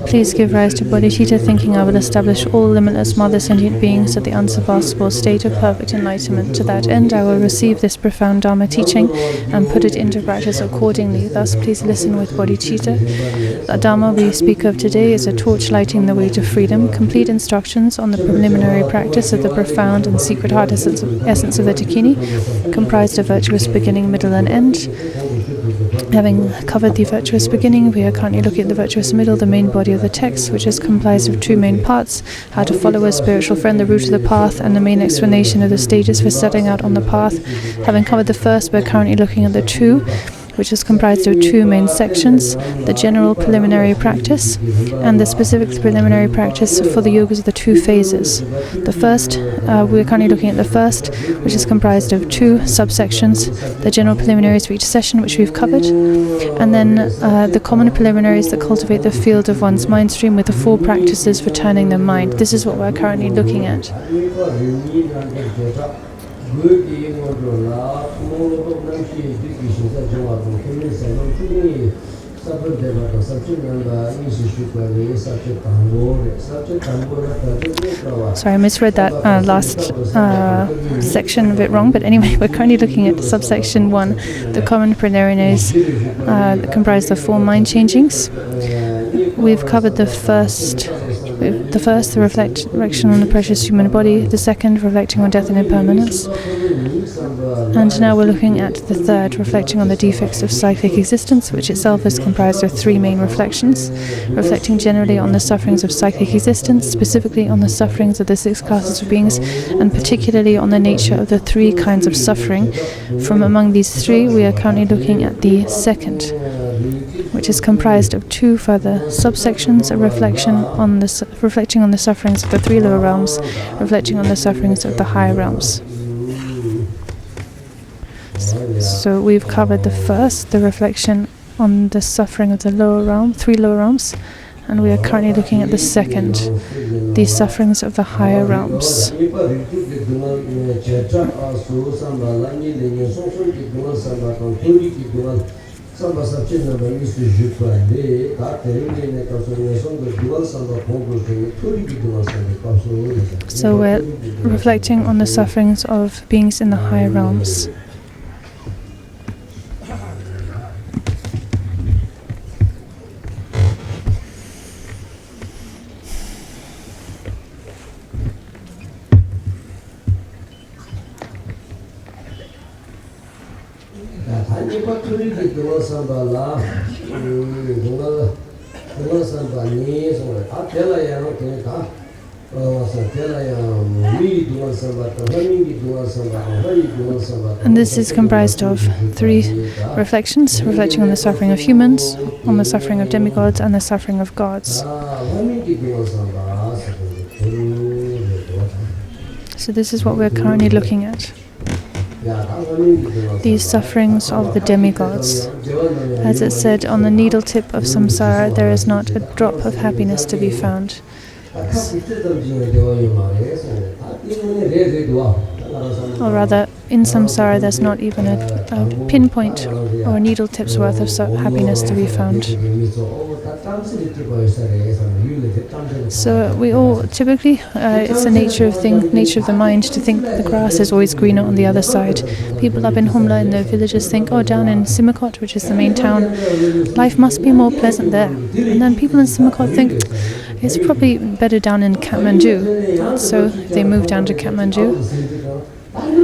Please give rise to bodhicitta thinking I will establish all limitless mother sentient beings at the unsurpassable state of perfect enlightenment. To that end, I will receive this profound Dharma teaching and put it into practice accordingly. Thus, please listen with bodhicitta. The Dharma we speak of today is a torch lighting the way to freedom, complete instructions on the preliminary practice of the profound and secret heart essence of the Dakini, comprised of virtuous beginning, middle, and end. Having covered the virtuous beginning, we are currently looking at the virtuous middle, the main body of the text, which is comprised of two main parts: how to follow a spiritual friend, the route of the path, and the main explanation of the stages for setting out on the path. Having covered the first, we're currently looking at the two, which is comprised of two main sections: the general preliminary practice and the specific preliminary practice for the yogas of the two phases. The first, we're currently looking at the first, which is comprised of two subsections: the general preliminaries for each session, which we've covered, and then the common preliminaries that cultivate the field of one's mind stream with the four practices for turning the mind. This is what we're currently looking at. Sorry, I misread that last section a bit wrong, but anyway, we're currently looking at subsection 1, the common preliminaries that comprise the four mind changings. We've covered the first, the reflection on the precious human body, the second, reflecting on death and impermanence, and now we're looking at the third, reflecting on the defects of cyclic existence, which itself is comprised of three main reflections: reflecting generally on the sufferings of cyclic existence, specifically on the sufferings of the six classes of beings, and particularly on the nature of the three kinds of suffering. From among these three, we are currently looking at the second, which is comprised of two further subsections: a reflecting on the sufferings of the three lower realms, reflecting on the sufferings of the higher realms. So we've covered the first, the reflection on the suffering of the three lower realms, and we are currently looking at the second, the sufferings of the higher realms. So we're reflecting on the sufferings of beings in the higher realms. And this is comprised of three reflections: reflecting on the suffering of humans, on the suffering of demigods, and the suffering of gods. So this is what we're currently looking at. These sufferings of the demigods. As it said, on the needle tip of samsara there is not a drop of happiness to be found. Or rather, in samsara there's not even a pinpoint or a needle tip's worth of happiness to be found. So we all typically, it's the nature of the mind to think that the grass is always greener on the other side. People up in Humla in the villages think, oh, down in Simakot, which is the main town, life must be more pleasant there. And then people in Simakot think, it's probably better down in Kathmandu. So they move down to Kathmandu.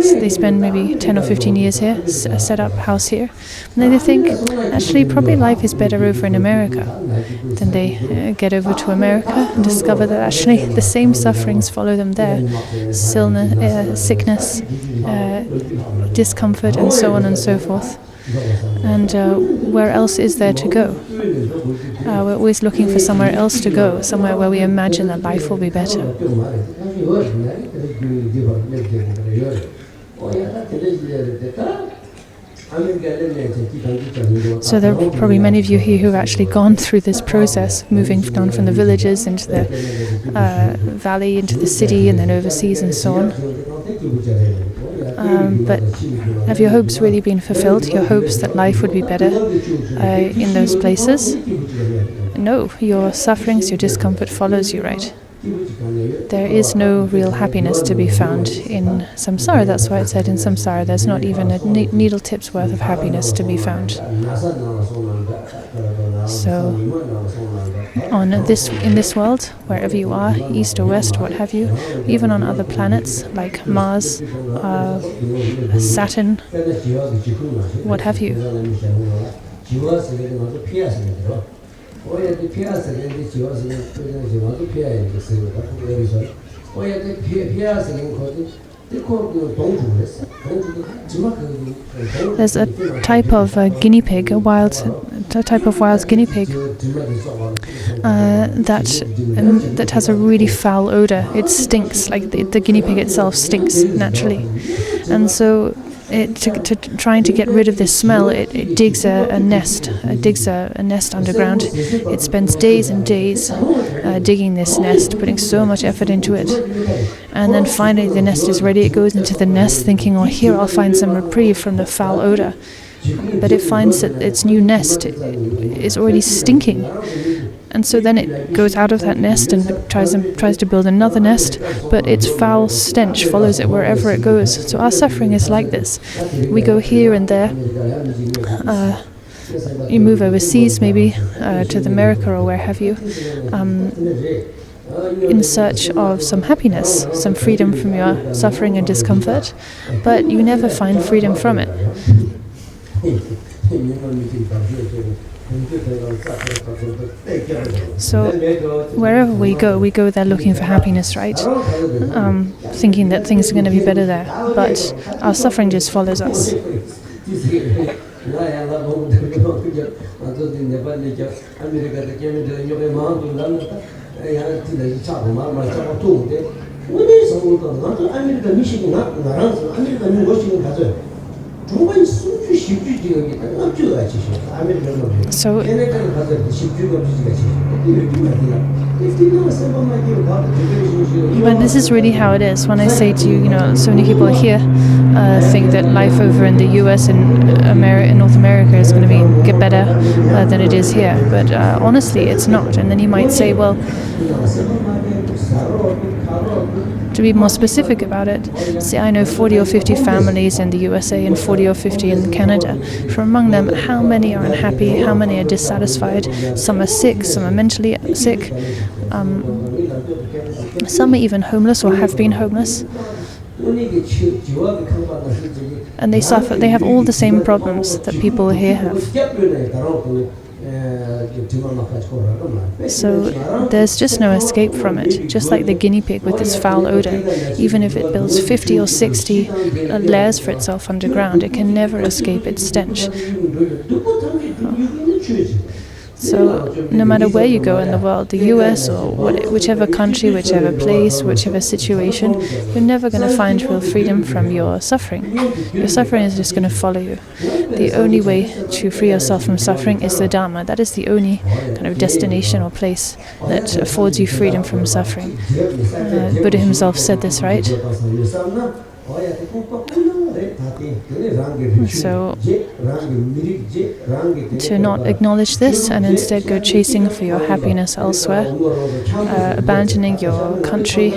So they spend maybe 10 or 15 years here, set up house here. And then they think, actually, probably life is better over in America. Then they get over to America and discover that actually the same sufferings follow them there. Sickness, discomfort, and so on and so forth. And where else is there to go? We're always looking for somewhere else to go, somewhere where we imagine that life will be better. So there are probably many of you here who have actually gone through this process, moving down from the villages into the valley, into the city, and then overseas and so on. But have your hopes really been fulfilled? Your hopes that life would be better in those places? No, your sufferings, your discomfort follows you, right? There is no real happiness to be found in samsara. That's why it said in samsara there's not even a needle tip's worth of happiness to be found. So in this world, wherever you are, east or west, what have you, even on other planets like Mars, Saturn, what have you, there's a type of guinea pig, a type of wild guinea pig that has a really foul odor. It stinks, like the guinea pig itself stinks naturally, and so trying to get rid of this smell, it digs a nest underground. It spends days and days digging this nest, putting so much effort into it, and then finally the nest is ready. It goes into the nest thinking, oh, here I'll find some reprieve from the foul odor, but it finds that its new nest is already stinking. And so then it goes out of that nest and tries to build another nest, but its foul stench follows it wherever it goes. So our suffering is like this. We go here and there. You move overseas, maybe to America or where have you, in search of some happiness, some freedom from your suffering and discomfort, but you never find freedom from it. So wherever we go there looking for happiness, right? Thinking that things are going to be better there, but our suffering just follows us. So but this is really how it is. When I say to you, so many people here think that life over in the US and North America is going to get better than it is here. But honestly, it's not. And then you might say, well, to be more specific about it, say I know 40 or 50 families in the USA and 40 or 50 in Canada. From among them, how many are unhappy, how many are dissatisfied, some are sick, some are mentally sick, some are even homeless or have been homeless. And they suffer, they have all the same problems that people here have. So there's just no escape from it, just like the guinea pig with its foul odor. Even if it builds 50 or 60 layers for itself underground, it can never escape its stench. So no matter where you go in the world, the US or whichever country, whichever place, whichever situation, you're never going to find real freedom from your suffering. Your suffering is just going to follow you. The only way to free yourself from suffering is the Dharma. That is the only kind of destination or place that affords you freedom from suffering. Buddha himself said this, right? So, to not acknowledge this and instead go chasing for your happiness elsewhere, abandoning your country,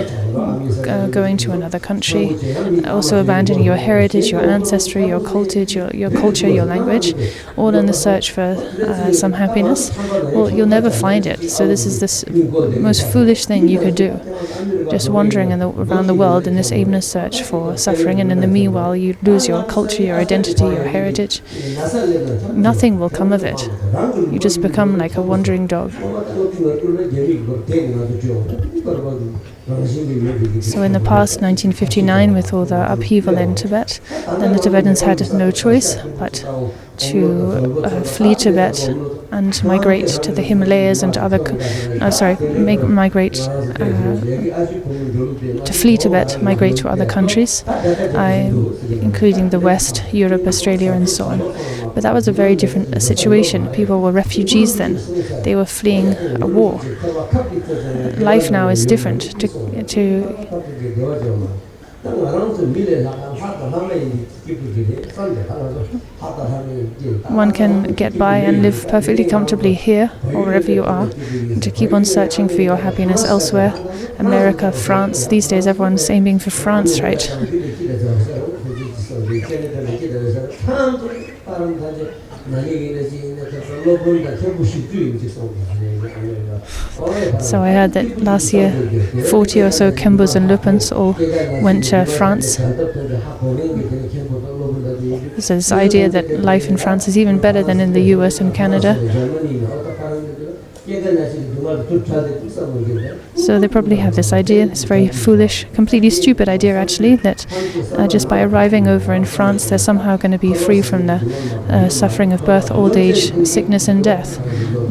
going to another country, also abandoning your heritage, your ancestry, your culture, your language, all in the search for some happiness, well, you'll never find it. So this is the most foolish thing you could do. Just wandering around the world in this aimless search for suffering, and in the meanwhile you lose your culture, your identity, your heritage. Nothing will come of it. You just become like a wandering dog. So in the past, 1959, with all the upheaval in Tibet, then the Tibetans had no choice but to flee Tibet and migrate to the Himalayas and to other, to flee Tibet, migrate to other countries, including the West, Europe, Australia, and so on. But that was a very different situation. People were refugees then. They were fleeing a war. One can get by and live perfectly comfortably here or wherever you are, and to keep on searching for your happiness elsewhere. America, France, these days everyone's aiming for France, right? So I heard that last year 40 or so Kembos and Lupins all went to France. So this idea that life in France is even better than in the US and Canada. So they probably have this idea, this very foolish, completely stupid idea actually, that just by arriving over in France they're somehow going to be free from the suffering of birth, old age, sickness and death.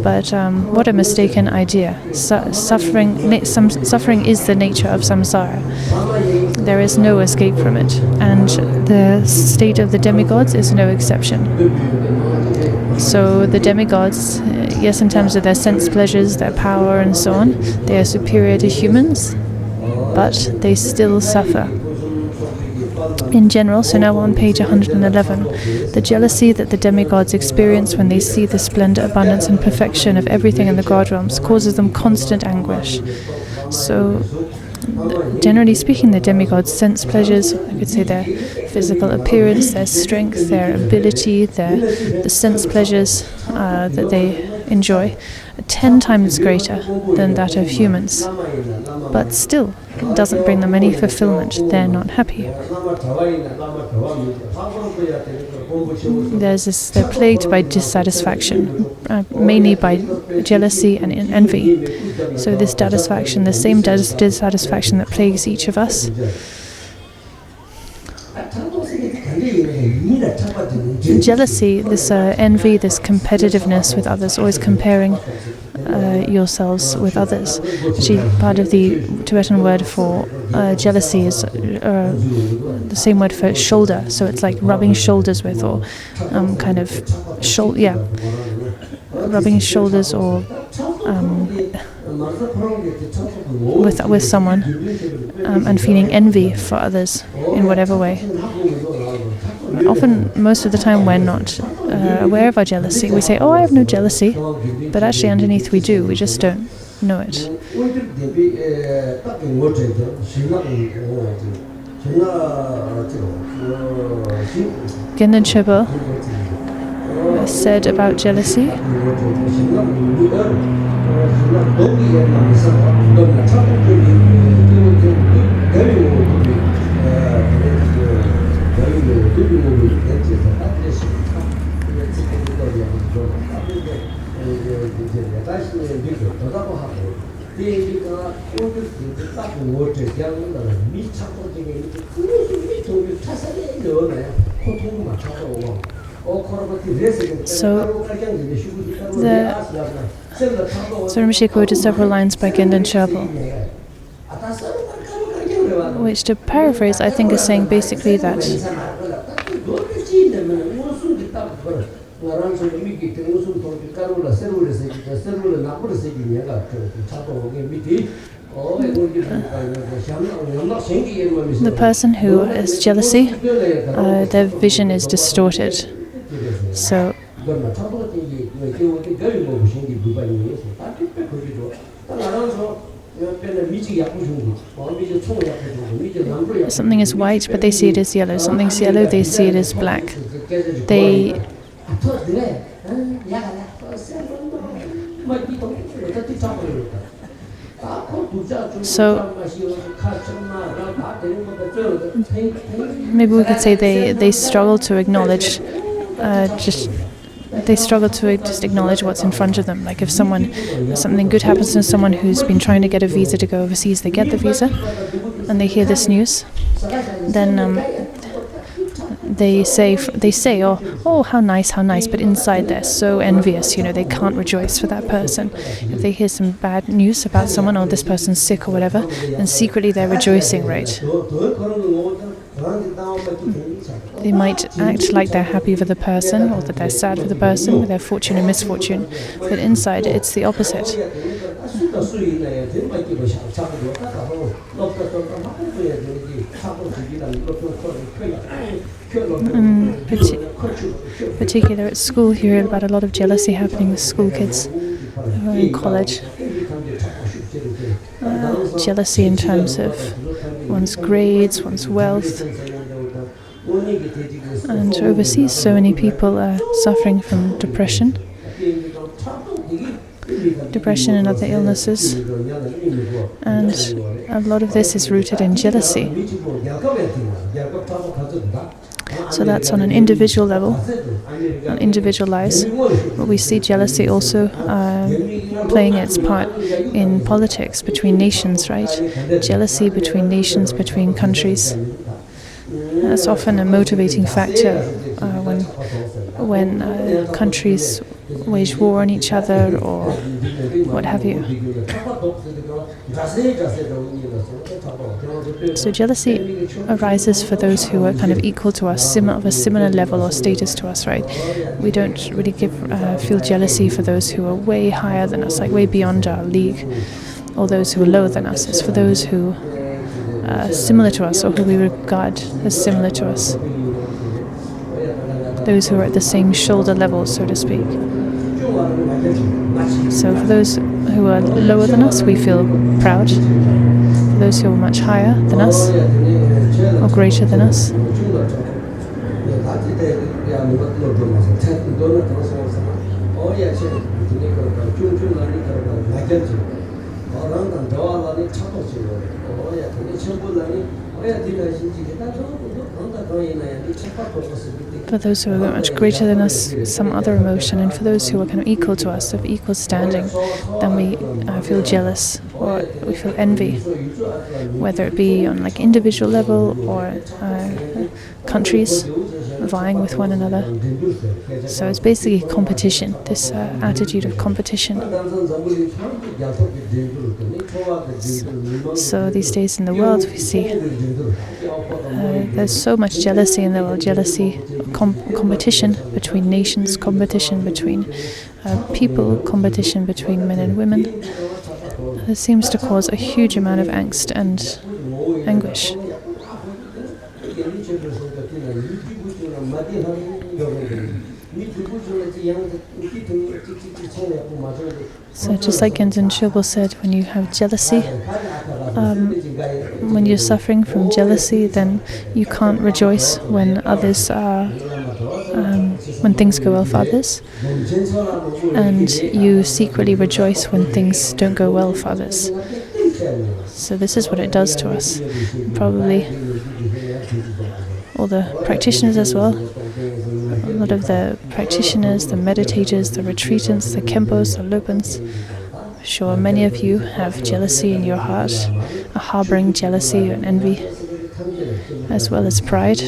But what a mistaken idea. Suffering is the nature of samsara. There is no escape from it, and the state of the demigods is no exception. So the demigods, yes, in terms of their sense pleasures, their power and so on, they are superior to humans, but they still suffer. In general, so now on page 111, the jealousy that the demigods experience when they see the splendor, abundance and perfection of everything in the god realms causes them constant anguish. So generally speaking, the demigods' sense pleasures, I could say their physical appearance, their strength, their ability, the sense pleasures that they enjoy are 10 times greater than that of humans. But still, it doesn't bring them any fulfillment. They're not happy. They're plagued by dissatisfaction, mainly by jealousy and envy. So this dissatisfaction, the same dissatisfaction that plagues each of us, jealousy, this envy, this competitiveness with others, always comparing yourselves with others. Actually, part of the Tibetan word for jealousy is the same word for shoulder. So it's like rubbing shoulders with, or kind of rubbing shoulders, or with someone, and feeling envy for others in whatever way. Often, most of the time, we're not aware of our jealousy. We say, "Oh, I have no jealousy," but actually, underneath, we do. We just don't know it. Gendon Chepa said about jealousy, so Rinpoche quoted several lines by Gendon Chepa, which, to paraphrase, I think is saying basically that the person who has jealousy, their vision is distorted. So something is white, but they see it as yellow. Something's yellow, they see it as black. So maybe we could say they struggle to acknowledge they struggle to just acknowledge what's in front of them. Like if something good happens to someone who's been trying to get a visa to go overseas, they get the visa and they hear this news, then they say, oh, how nice, but inside they're so envious, they can't rejoice for that person. If they hear some bad news about someone, or this person's sick or whatever, then secretly they're rejoicing, right? They might act like they're happy for the person, or that they're sad for the person, with their fortune and misfortune, but inside it's the opposite. In particular at school, you hear about a lot of jealousy happening with school kids who are in college. Jealousy in terms of one's grades, one's wealth. And overseas, so many people are suffering from depression and other illnesses. And a lot of this is rooted in jealousy. So that's on an individual level, on individual lives. But we see jealousy also playing its part in politics between nations, right? Jealousy between nations, between countries. That's often a motivating factor when countries wage war on each other or what have you. So jealousy arises for those who are kind of equal to us, of a similar level or status to us, right? We don't really feel jealousy for those who are way higher than us, like way beyond our league, or those who are lower than us. It's for those who are similar to us or who we regard as similar to us. Those who are at the same shoulder level, so to speak. So for those who are lower than us, we feel proud. For those who are much higher than us or greater than us, for those who are much greater than us, some other emotion, and for those who are kind of equal to us, of equal standing, then we feel jealous or we feel envy, whether it be on like individual level or countries vying with one another. So it's basically competition, this attitude of competition. So these days in the world we see there's so much jealousy in the world, jealousy, competition between nations, competition between people, competition between men and women. It seems to cause a huge amount of angst and anguish. So just like Ngondro said, when you have jealousy, when you're suffering from jealousy, then you can't rejoice when others are, when things go well for others, and you secretly rejoice when things don't go well for others. So this is what it does to us. Probably all the practitioners as well. A lot of the practitioners, the meditators, the retreatants, the khenpos, the lopans. I'm sure many of you have jealousy in your heart, a harboring jealousy and envy, as well as pride.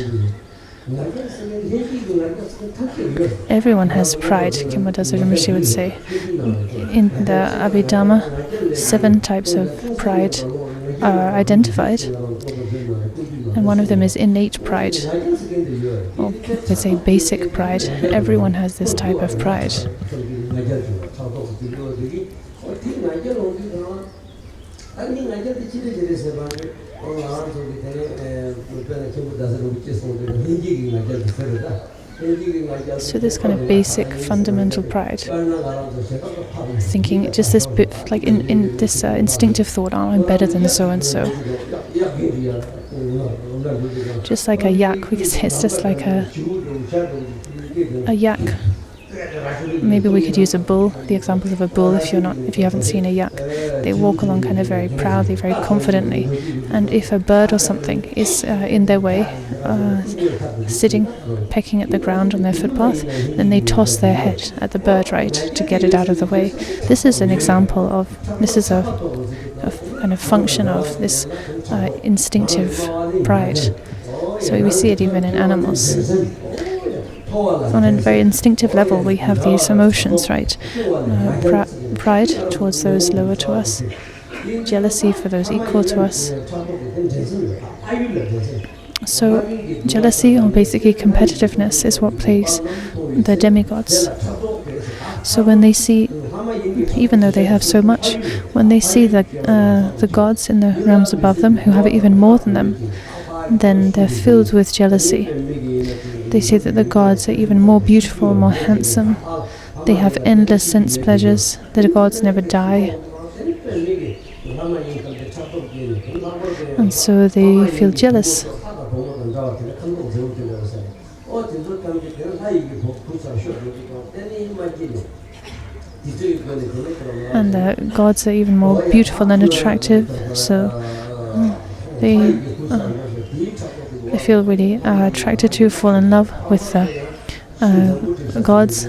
Everyone has pride, Khenpo Rinpoche would say. In the Abhidhamma, 7 types of pride are identified, and one of them is innate pride, or we say basic pride. Everyone has this type of pride. So this kind of basic fundamental pride, thinking just this bit, like in this instinctive thought, oh, I'm better than so and so. Just like a yak, we could say it's just like a yak. Maybe we could use a bull, the example of a bull. If you haven't seen a yak, they walk along kind of very proudly, very confidently. And if a bird or something is in their way, sitting, pecking at the ground on their footpath, then they toss their head at the bird, right, to get it out of the way. This is an example of, this is a kind of function of this instinctive pride. So we see it even in animals. On a very instinctive level, we have these emotions, right? Pride towards those lower to us, jealousy for those equal to us. So jealousy, or basically competitiveness, is what plagues the demigods. So when they see even though they have so much, when they see the gods in the realms above them, who have even more than them, then they're filled with jealousy. They see that the gods are even more beautiful, more handsome. They have endless sense pleasures. The gods never die. And so they feel jealous. And the gods are even more beautiful and attractive, so they feel really attracted to, fall in love with the gods.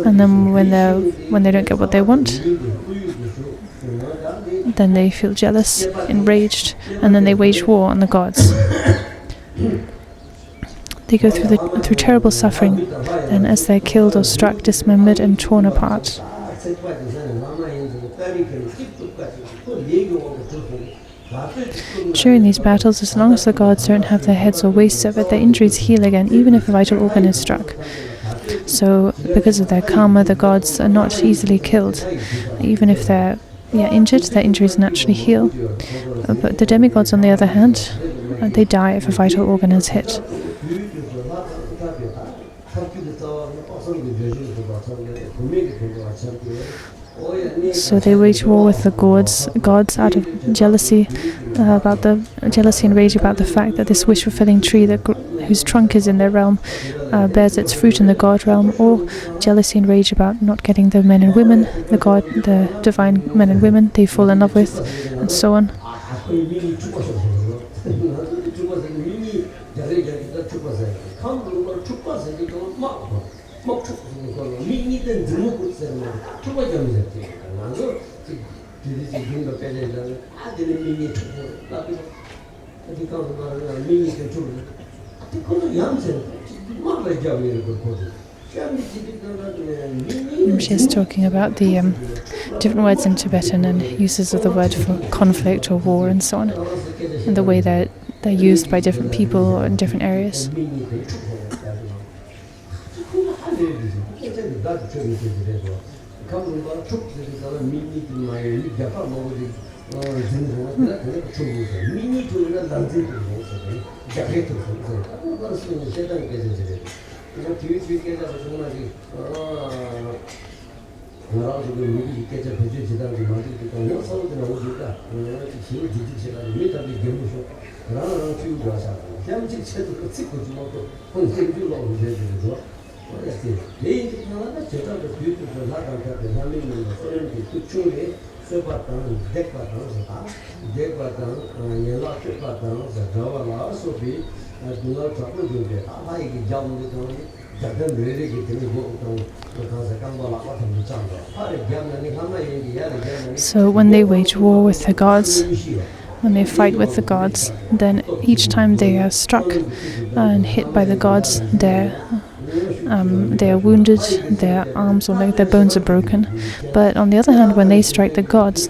And then when they don't get what they want, then they feel jealous, enraged, and then they wage war on the gods. They go through terrible suffering, and as they're killed or struck, dismembered and torn apart. During these battles, as long as the gods don't have their heads or waists severed, their injuries heal again, even if a vital organ is struck. So, because of their karma, the gods are not easily killed. Even if they're injured, their injuries naturally heal. But the demigods, on the other hand, they die if a vital organ is hit. So they wage war with the gods out of jealousy and rage about the fact that this wish-fulfilling tree, whose trunk is in their realm, bears its fruit in the god realm, or jealousy and rage about not getting the men and women, the divine men and women they fall in love with, and so on. She's talking about the different words in Tibetan and uses of the word for conflict or war and so on, and the way they're used by different people in different areas. So when they wage war with the gods, when they fight with the gods, then each time they are struck and hit by the gods, they are wounded, their arms or their bones are broken. But on the other hand, when they strike the gods,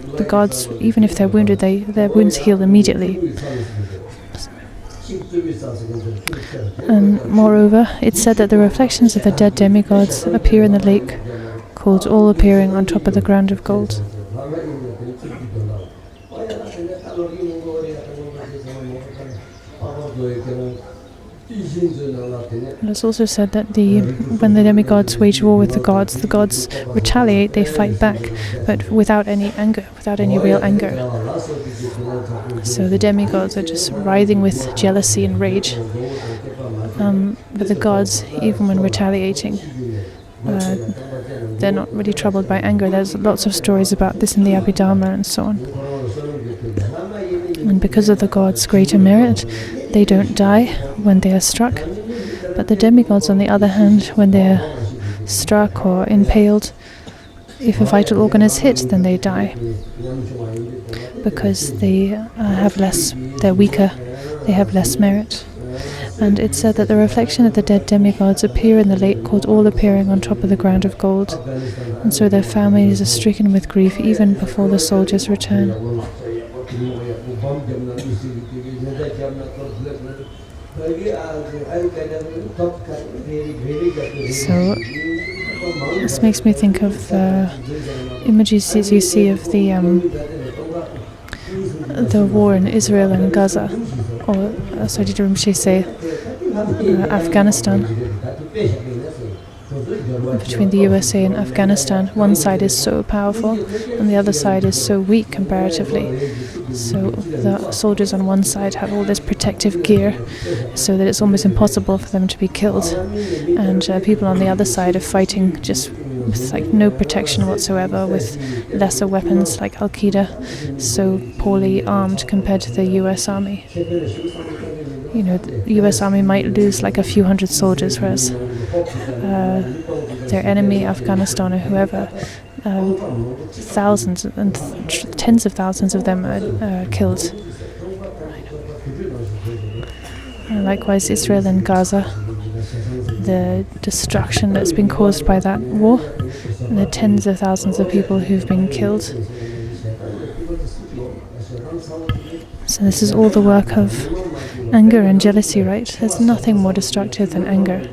even if they're wounded, their wounds heal immediately. And moreover, it's said that the reflections of the dead demigods appear in the lake, called All Appearing on top of the ground of gold. And it's also said that when the demigods wage war with the gods retaliate, they fight back, but without any anger, without any real anger. So the demigods are just writhing with jealousy and rage. But the gods, even when retaliating, they're not really troubled by anger. There's lots of stories about this in the Abhidharma and so on. And because of the gods' greater merit, they don't die when they are struck. But the demigods, on the other hand, when they are struck or impaled, if a vital organ is hit, then they die. Because they're weaker, they have less merit. And it's said that the reflection of the dead demigods appear in the lake called All Appearing on top of the ground of gold. And so their families are stricken with grief even before the soldiers return. So this makes me think of the images you see of the war in Israel and Gaza, or sorry, did Rinpoche say Afghanistan? Between the USA and Afghanistan, one side is so powerful and the other side is so weak comparatively. So the soldiers on one side have all this protective gear so that it's almost impossible for them to be killed, and people on the other side are fighting just with like no protection whatsoever, with lesser weapons like Al-Qaeda, so poorly armed compared to the US Army. You know, the US Army might lose like a few hundred soldiers, whereas their enemy, Afghanistan or whoever, thousands and tens of thousands of them are killed. Likewise, Israel and Gaza, the destruction that's been caused by that war, and the tens of thousands of people who've been killed. So this is all the work of anger and jealousy, right? There's nothing more destructive than anger.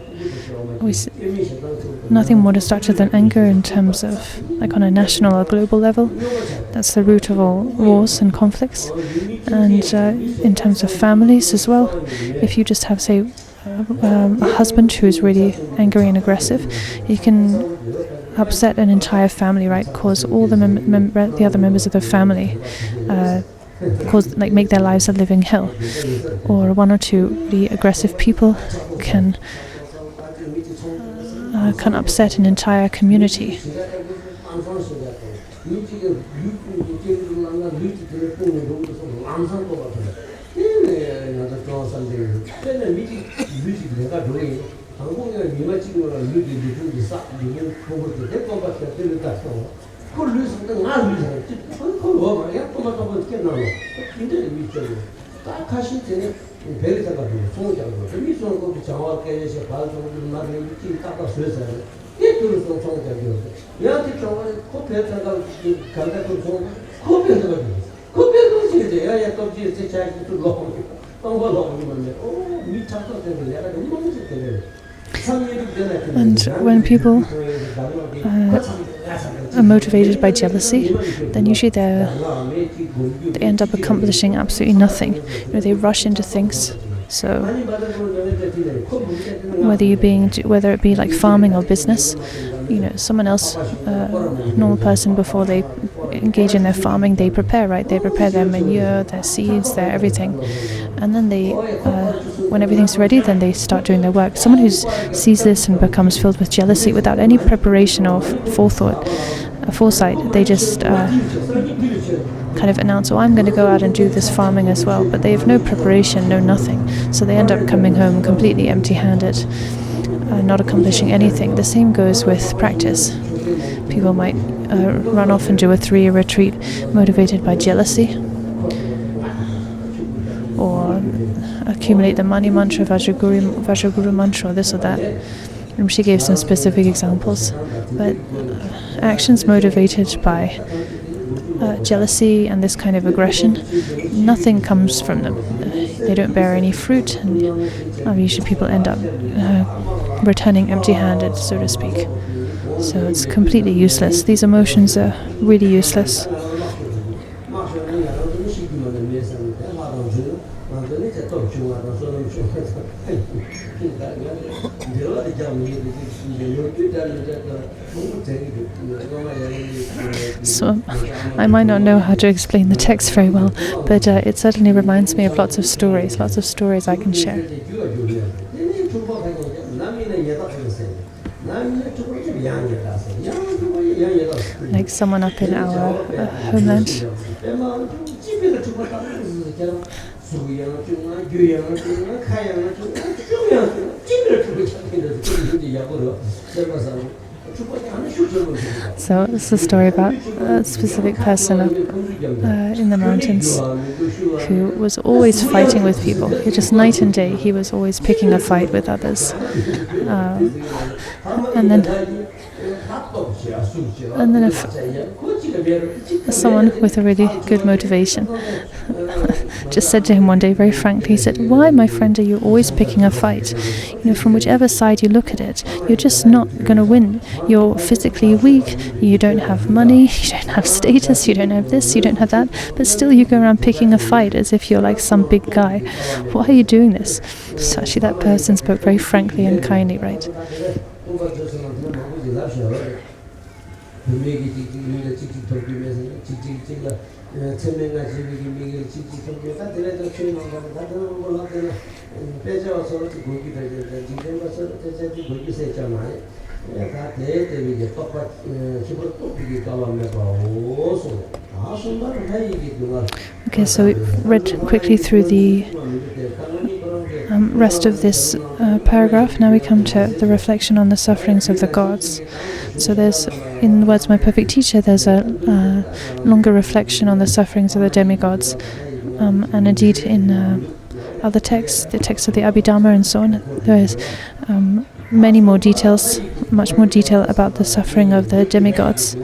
Nothing more destructive than anger in terms of, like on a national or global level. That's the root of all wars and conflicts. And in terms of families as well, if you just have, say, a husband who is really angry and aggressive, he can upset an entire family, right? Cause all the other members of the family, make their lives a living hell. Or one or two really aggressive people can upset an entire community. And when people are motivated by jealousy, then usually they end up accomplishing absolutely nothing. You know, they rush into things. So whether it be like farming or business, you know, someone else, normal person, before they engage in their farming, they prepare, right? They prepare their manure, their seeds, their everything, and then they, when everything's ready, then they start doing their work. Someone who sees this and becomes filled with jealousy without any preparation or foresight, they just kind of announce, "Oh, I'm going to go out and do this farming as well," but they have no preparation, no nothing. So they end up coming home completely empty-handed, not accomplishing anything. The same goes with practice. People might run off and do a 3-year retreat motivated by jealousy, or accumulate the Mani mantra, Vajraguru mantra, or this or that. And she gave some specific examples. But actions motivated by jealousy and this kind of aggression, nothing comes from them. They don't bear any fruit, and usually people end up returning empty-handed, so to speak. So it's completely useless. These emotions are really useless. So I might not know how to explain the text very well, but it certainly reminds me of lots of stories I can share. Like someone up in our homeland. So it's a story about a specific person up in the mountains who was always fighting with people. Just night and day, he was always picking a fight with others. And then if someone with a really good motivation just said to him one day very frankly, he said, "Why, my friend, are you always picking a fight? From whichever side you look at it, you're just not going to win. You're physically weak, you don't have money, you don't have status, you don't have this, you don't have that, but still you go around picking a fight as if you're like some big guy. Why are you doing this?" So actually that person spoke very frankly and kindly, right? Okay, so we read quickly through the rest of this paragraph. Now we come to the reflection on the sufferings of the gods. So there's, in the words of my perfect teacher, there's a longer reflection on the sufferings of the demigods. And indeed in other texts, the texts of the Abhidhamma and so on, there's many more details, much more detail about the suffering of the demigods,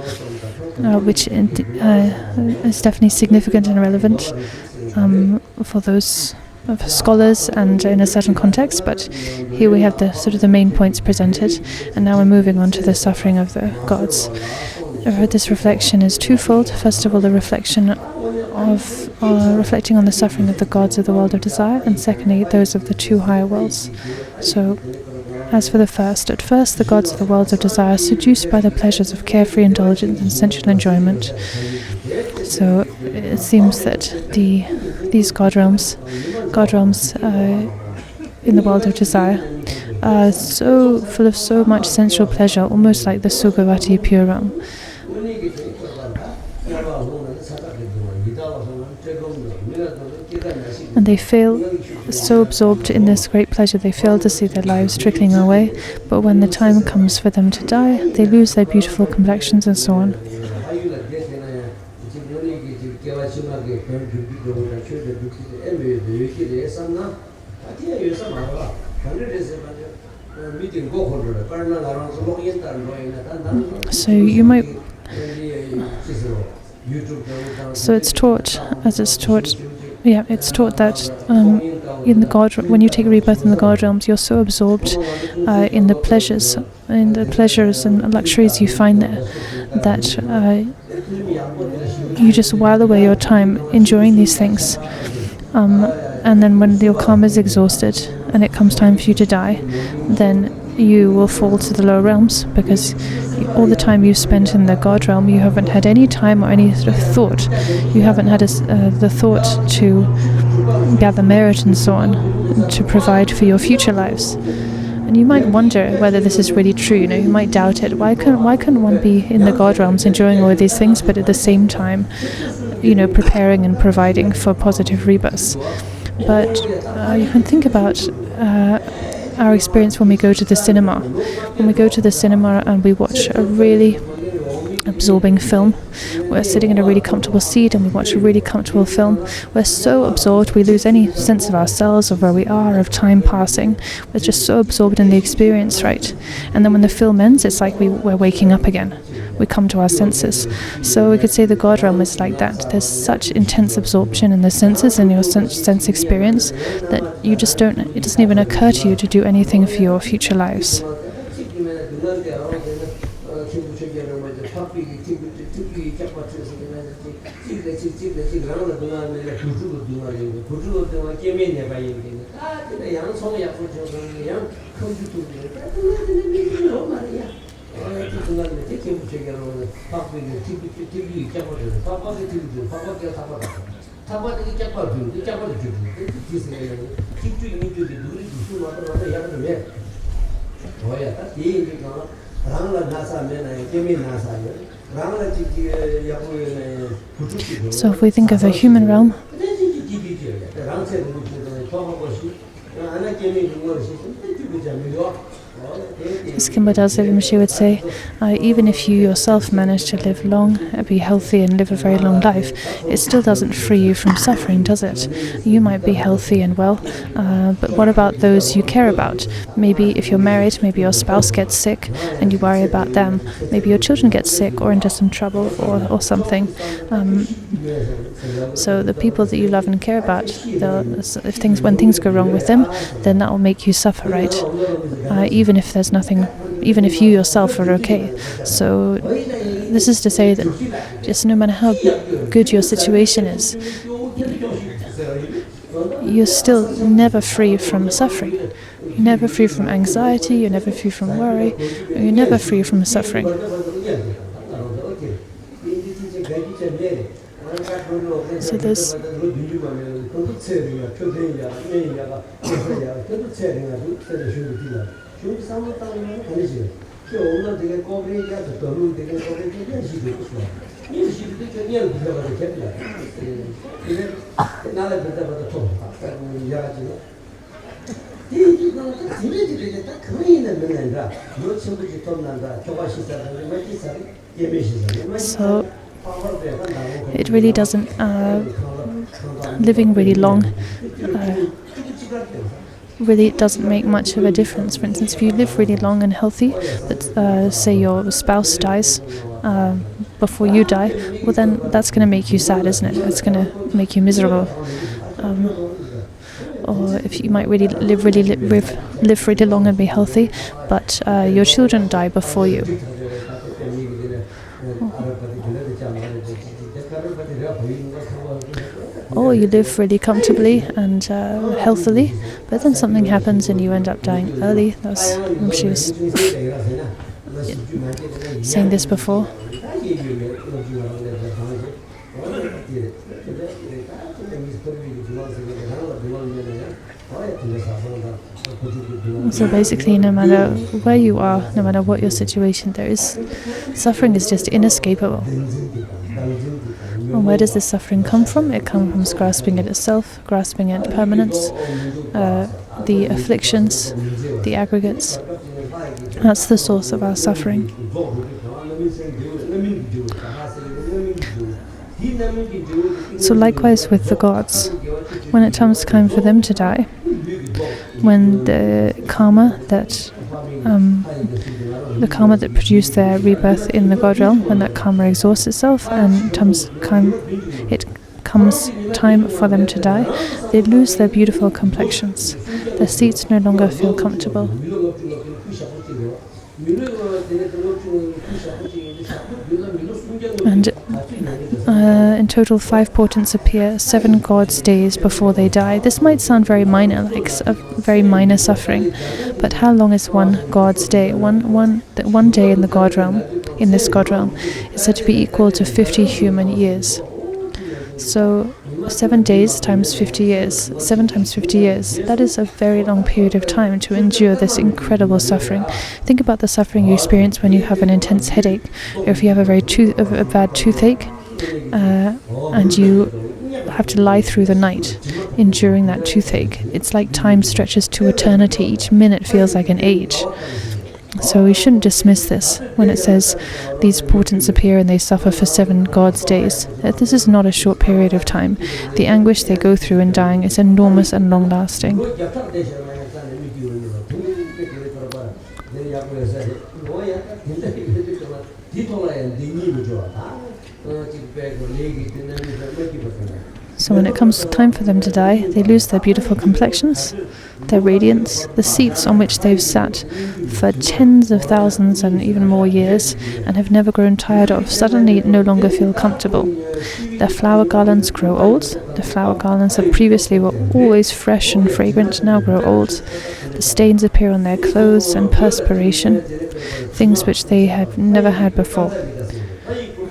which is definitely significant and relevant for those scholars and in a certain context. But here we have the sort of the main points presented, and now we're moving on to the suffering of the gods. This reflection is twofold. First of all, the reflection of reflecting on the suffering of the gods of the world of desire, and secondly, those of the two higher worlds. So, as for the first, at first the gods of the world of desire, seduced by the pleasures of carefree indulgence and sensual enjoyment. So it seems that these god realms in the world of desire are so full of so much sensual pleasure, almost like the Sukhavati pure realm. And they fail, so absorbed in this great pleasure, they fail to see their lives trickling away. But when the time comes for them to die, they lose their beautiful complexions and so on. So you might. So it's taught, as it's taught. Yeah, it's taught that in the God, when you take rebirth in the God realms, you're so absorbed in the pleasures and luxuries you find there that you just while away your time enjoying these things. And then when your karma is exhausted and it comes time for you to die, then you will fall to the lower realms, because all the time you spent in the God realm, you haven't had any time or any sort of thought. You haven't had the thought to gather merit and so on, to provide for your future lives. And you might wonder whether this is really true. You might doubt it. Why couldn't one be in the God realms enjoying all of these things, but at the same time, preparing and providing for positive rebirths? But you can think about our experience when we go to the cinema. When we go to the cinema and we watch a really absorbing film, we're sitting in a really comfortable seat and we watch a really comfortable film. We're so absorbed, we lose any sense of ourselves, of where we are, of time passing. We're just so absorbed in the experience, right? And then when the film ends, it's like we're waking up again. We come to our senses. So we could say the God realm is like that. There's such intense absorption in the senses and your sense experience that you just don't, it doesn't even occur to you to do anything for your future lives. So if we think of the human realm, as Kimba Rinpoche would say, even if you yourself manage to live long, be healthy and live a very long life, it still doesn't free you from suffering, does it? You might be healthy and well, but what about those you care about? Maybe if you're married, maybe your spouse gets sick and you worry about them. Maybe your children get sick or into some trouble or something. So the people that you love and care about, when things go wrong with them, then that will make you suffer, right? Even if there's nothing, even if you yourself are okay. So this is to say that just no matter how good your situation is, you're still never free from suffering. You're never free from anxiety, you're never free from worry, you're never free from suffering. So there's so it really doesn't, living really long really doesn't make much of a difference. For instance, if you live really long and healthy, but say your spouse dies before you die, well then that's going to make you sad, isn't it? It's going to make you miserable. Or if you might really live really long and be healthy, but your children die before you. Or you live really comfortably and healthily, but then something happens and you end up dying early. She was saying this before. So basically, no matter where you are, no matter what your situation, suffering is just inescapable. And where does this suffering come from? It comes from grasping at itself, grasping at permanence, the afflictions, the aggregates. That's the source of our suffering. So likewise with the gods, when it comes time for them to die, when the karma that produced their rebirth in the god realm, when that karma exhausts itself and it comes time for them to die, they lose their beautiful complexions. Their seats no longer feel comfortable. And in total 5 portents appear 7 gods' days before they die. This might sound very minor, like a very minor suffering, but how long is one god's day? One day in the god realm, in this god realm, is said to be equal to 50 human years. So 7 days times 50 years, 7 times 50 years, that is a very long period of time to endure this incredible suffering. Think about the suffering you experience when you have an intense headache, or if you have a bad toothache, and you have to lie through the night enduring that toothache. It's like time stretches to eternity. Each minute feels like an age. So we shouldn't dismiss this when it says these portents appear and they suffer for 7 gods' days. This is not a short period of time. The anguish they go through in dying is enormous and long-lasting. So when it comes time for them to die, they lose their beautiful complexions, their radiance, the seats on which they've sat for tens of thousands and even more years and have never grown tired of, suddenly no longer feel comfortable. Their flower garlands grow old. The flower garlands that previously were always fresh and fragrant now grow old. The stains appear on their clothes and perspiration, things which they have never had before.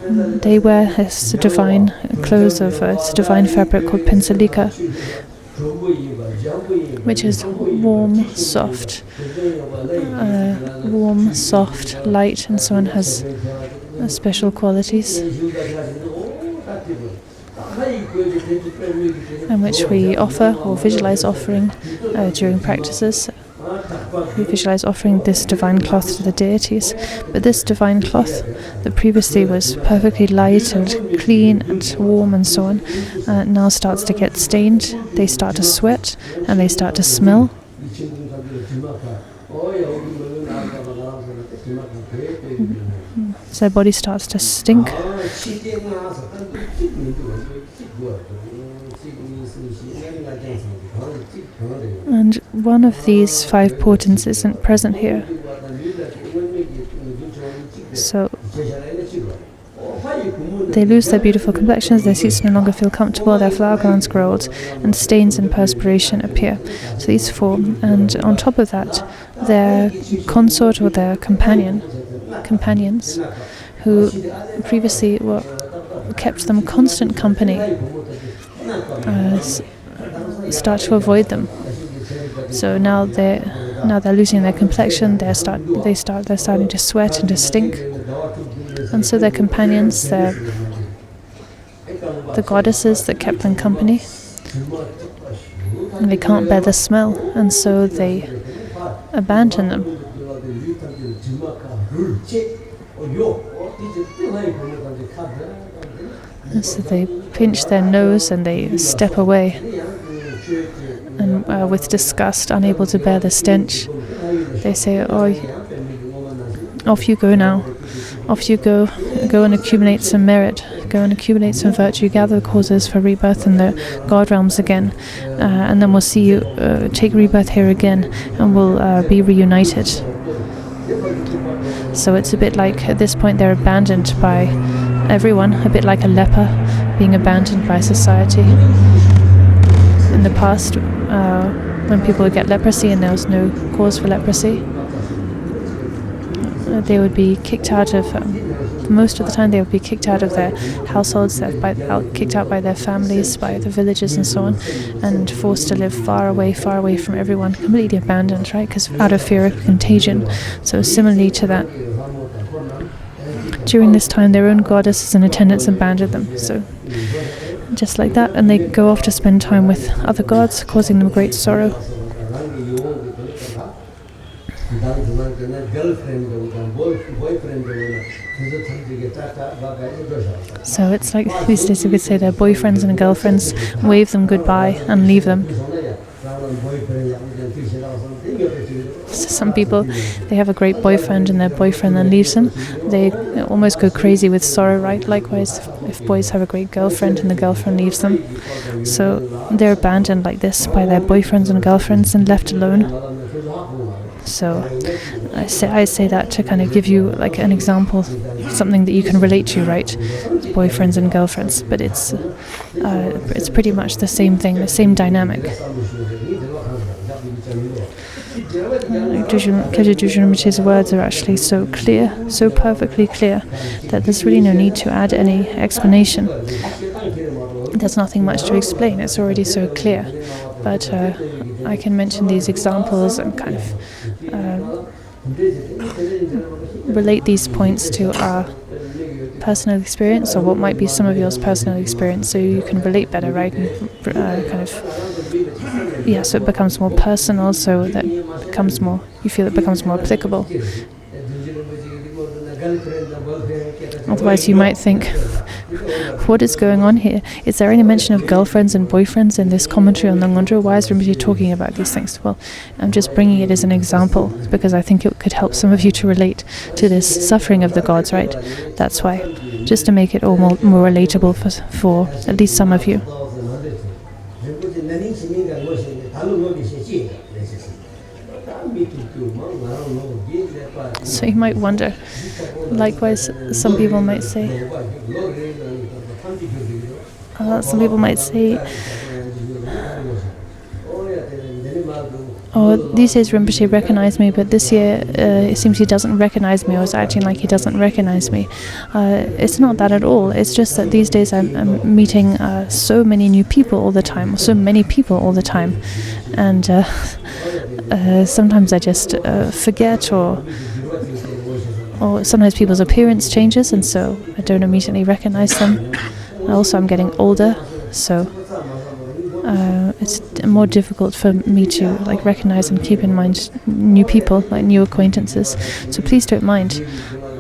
They wear this divine clothes of a divine fabric called pensalika, which is warm, soft, light, and so on, has special qualities, and which we offer or visualize offering during practices. We visualize offering this divine cloth to the deities, but this divine cloth that previously was perfectly light and clean and warm and so on, now starts to get stained. They start to sweat and they start to smell. So their body starts to stink. And one of these 5 portents isn't present here. So they lose their beautiful complexions, their seats no longer feel comfortable, their flower crowns grow old, and stains and perspiration appear. So these 4, and on top of that, their consort or their companions, who previously kept them constant company, start to avoid them. So now they're losing their complexion. They're starting to sweat and to stink, and so their companions, the goddesses that kept them company, and they can't bear the smell, and so they abandon them. And so they pinch their nose and they step away, and with disgust, unable to bear the stench, they say, "Oh, off you go now. Off you go. Go and accumulate some merit. Go and accumulate some virtue. Gather causes for rebirth in the God realms again, and then we'll see you take rebirth here again, and we'll be reunited." So it's a bit like, at this point, they're abandoned by everyone, a bit like a leper being abandoned by society. In the past, when people would get leprosy and there was no cause for leprosy, they would be kicked out of, most of the time they would be kicked out of their households, kicked out by their families, by the villages and so on, and forced to live far away from everyone, completely abandoned, right? Because out of fear of contagion. So similarly to that, during this time their own goddesses and attendants abandoned them. So just like that, and they go off to spend time with other gods, causing them great sorrow. So it's like these days we could say their boyfriends and girlfriends wave them goodbye and leave them. So some people, they have a great boyfriend and their boyfriend then leaves them. They almost go crazy with sorrow, right? Likewise, if boys have a great girlfriend and the girlfriend leaves them. So they're abandoned like this by their boyfriends and girlfriends and left alone. So I say that to kind of give you like an example, something that you can relate to, right? Boyfriends and girlfriends, but it's pretty much the same thing, the same dynamic. Rinpoche's words are actually so clear, so perfectly clear, that there's really no need to add any explanation. There's nothing much to explain, it's already so clear. But I can mention these examples and kind of relate these points to our personal experience, or what might be some of yours personal experience, so you can relate better, right? And so it becomes more personal, so that becomes more, you feel it becomes more applicable. Otherwise you might think, what is going on here? Is there any mention of girlfriends and boyfriends in this commentary on the Ngondro? Why is Rinpoche talking about these things? Well, I'm just bringing it as an example because I think it could help some of you to relate to this suffering of the gods, right? That's why, just to make it all more relatable for at least some of you. So you might wonder, likewise, some people might say, oh, these days Rinpoche recognized me, but this year it seems he doesn't recognize me, or is acting like he doesn't recognize me. It's not that at all. It's just that these days I'm meeting so many new people all the time, or so many people all the time, and sometimes I just forget, or sometimes people's appearance changes, and so I don't immediately recognize them. Also, I'm getting older, so it's more difficult for me to recognize and keep in mind new people, like new acquaintances. So please don't mind.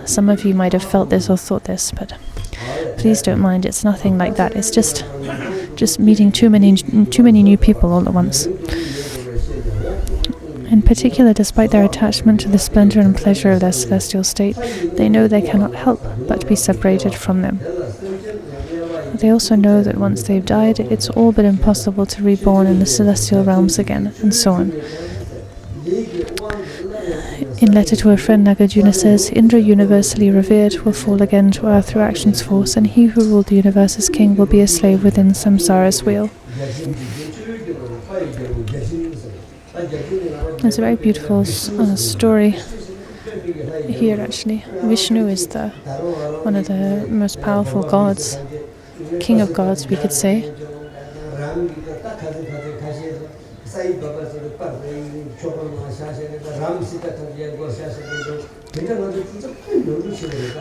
Some of you might have felt this or thought this, but please don't mind. It's nothing like that. It's just meeting too many new people all at once. In particular, despite their attachment to the splendor and pleasure of their celestial state, they know they cannot help but be separated from them. they also know that once they've died, it's all but impossible to reborn in the celestial realms again, and so on. In letter to a friend, Nagarjuna says, Indra, universally revered, will fall again to earth through action's force, and he who ruled the universe as king will be a slave within samsara's wheel. It's a very beautiful story here, actually. Vishnu is one of the most powerful gods, king of gods, we could say.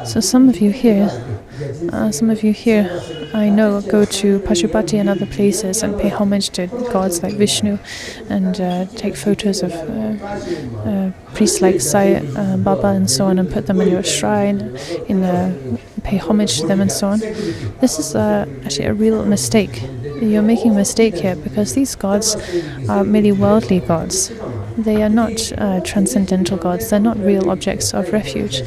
So some of you here, I know, go to Pashupati and other places and pay homage to gods like Vishnu, and take photos of priests like Sai Baba and so on, and put them in your shrine, pay homage to them and so on. This is actually a real mistake. You're making a mistake here, because these gods are merely worldly gods. They are not transcendental gods. They're not real objects of refuge.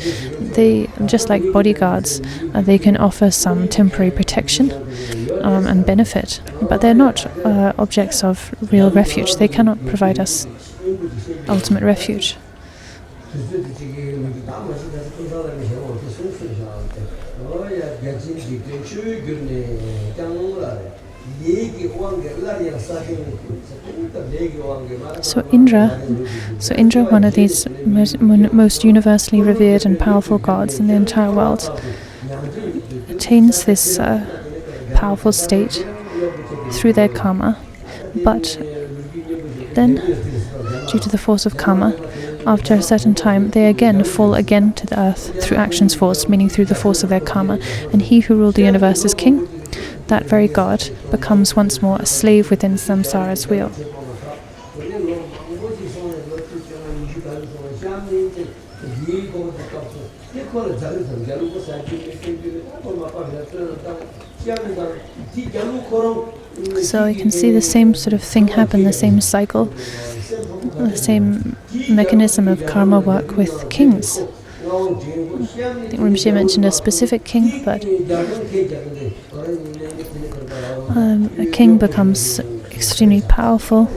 They, just like bodyguards, they can offer some temporary protection and benefit, but they're not objects of real refuge. They cannot provide us ultimate refuge. So Indra, one of these most universally revered and powerful gods in the entire world, attains this powerful state through their karma, but then, due to the force of karma, after a certain time, they again fall again to the earth through action's force, meaning through the force of their karma, and he who ruled the universe as king, that very god, becomes once more a slave within samsara's wheel. So you can see the same sort of thing happen, the same cycle, the same mechanism of karma work with kings. I think Rinpoche mentioned a specific king, but a king becomes extremely powerful,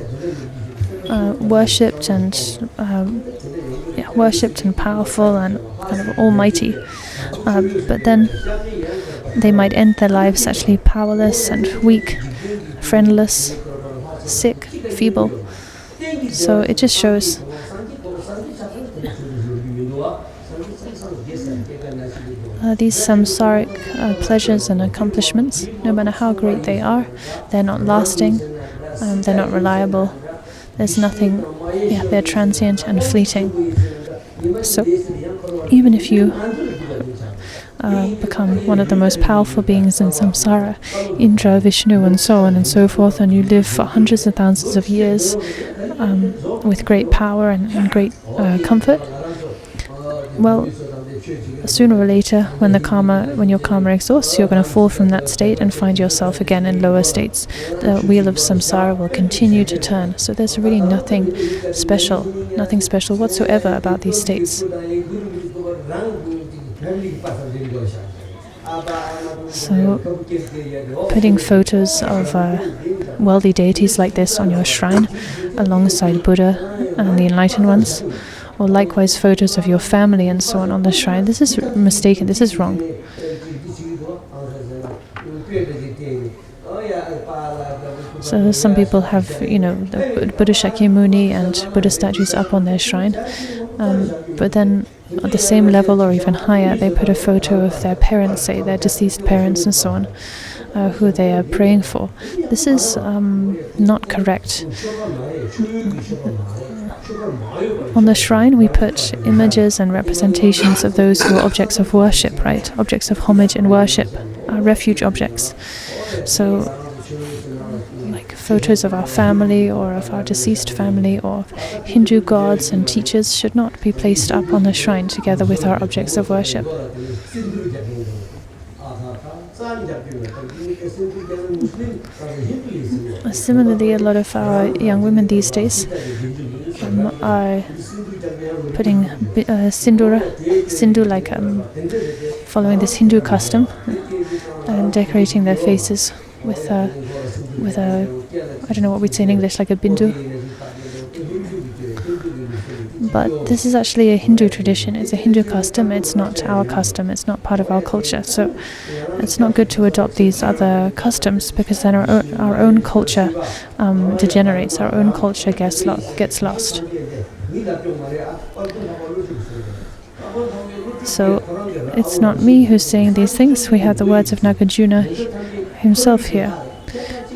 worshipped and powerful and kind of almighty. But then they might end their lives actually powerless and weak, friendless, sick, feeble. So it just shows these samsaric pleasures and accomplishments, no matter how great they are, they're not lasting, they're not reliable, there's nothing, they're transient and fleeting. So even if you become one of the most powerful beings in samsara, Indra, Vishnu and so on and so forth, and you live for hundreds of thousands of years with great power and great comfort, well, sooner or later, when your karma exhausts, you're going to fall from that state and find yourself again in lower states. The wheel of samsara will continue to turn. So there's really nothing special whatsoever about these states. So putting photos of worldly deities like this on your shrine alongside Buddha and the enlightened ones, or likewise photos of your family and so on the shrine, this is mistaken, this is wrong. So some people have, the Buddha Shakyamuni and Buddha statues up on their shrine, but then at the same level or even higher, they put a photo of their parents, say their deceased parents and so on, who they are praying for. This is not correct. On the shrine, we put images and representations of those who are objects of worship, right? Objects of homage and worship, refuge objects. So, like photos of our family or of our deceased family or of Hindu gods and teachers should not be placed up on the shrine together with our objects of worship. Similarly, a lot of our young women these days are putting sindu, like following this Hindu custom, decorating their faces with a I don't know what we'd say in English, like a bindu. But this is actually a Hindu tradition. It's a Hindu custom. It's not our custom. It's not part of our culture. So it's not good to adopt these other customs, because then our own culture degenerates. Our own culture gets lost. So it's not me who's saying these things. We have the words of Nagarjuna himself here.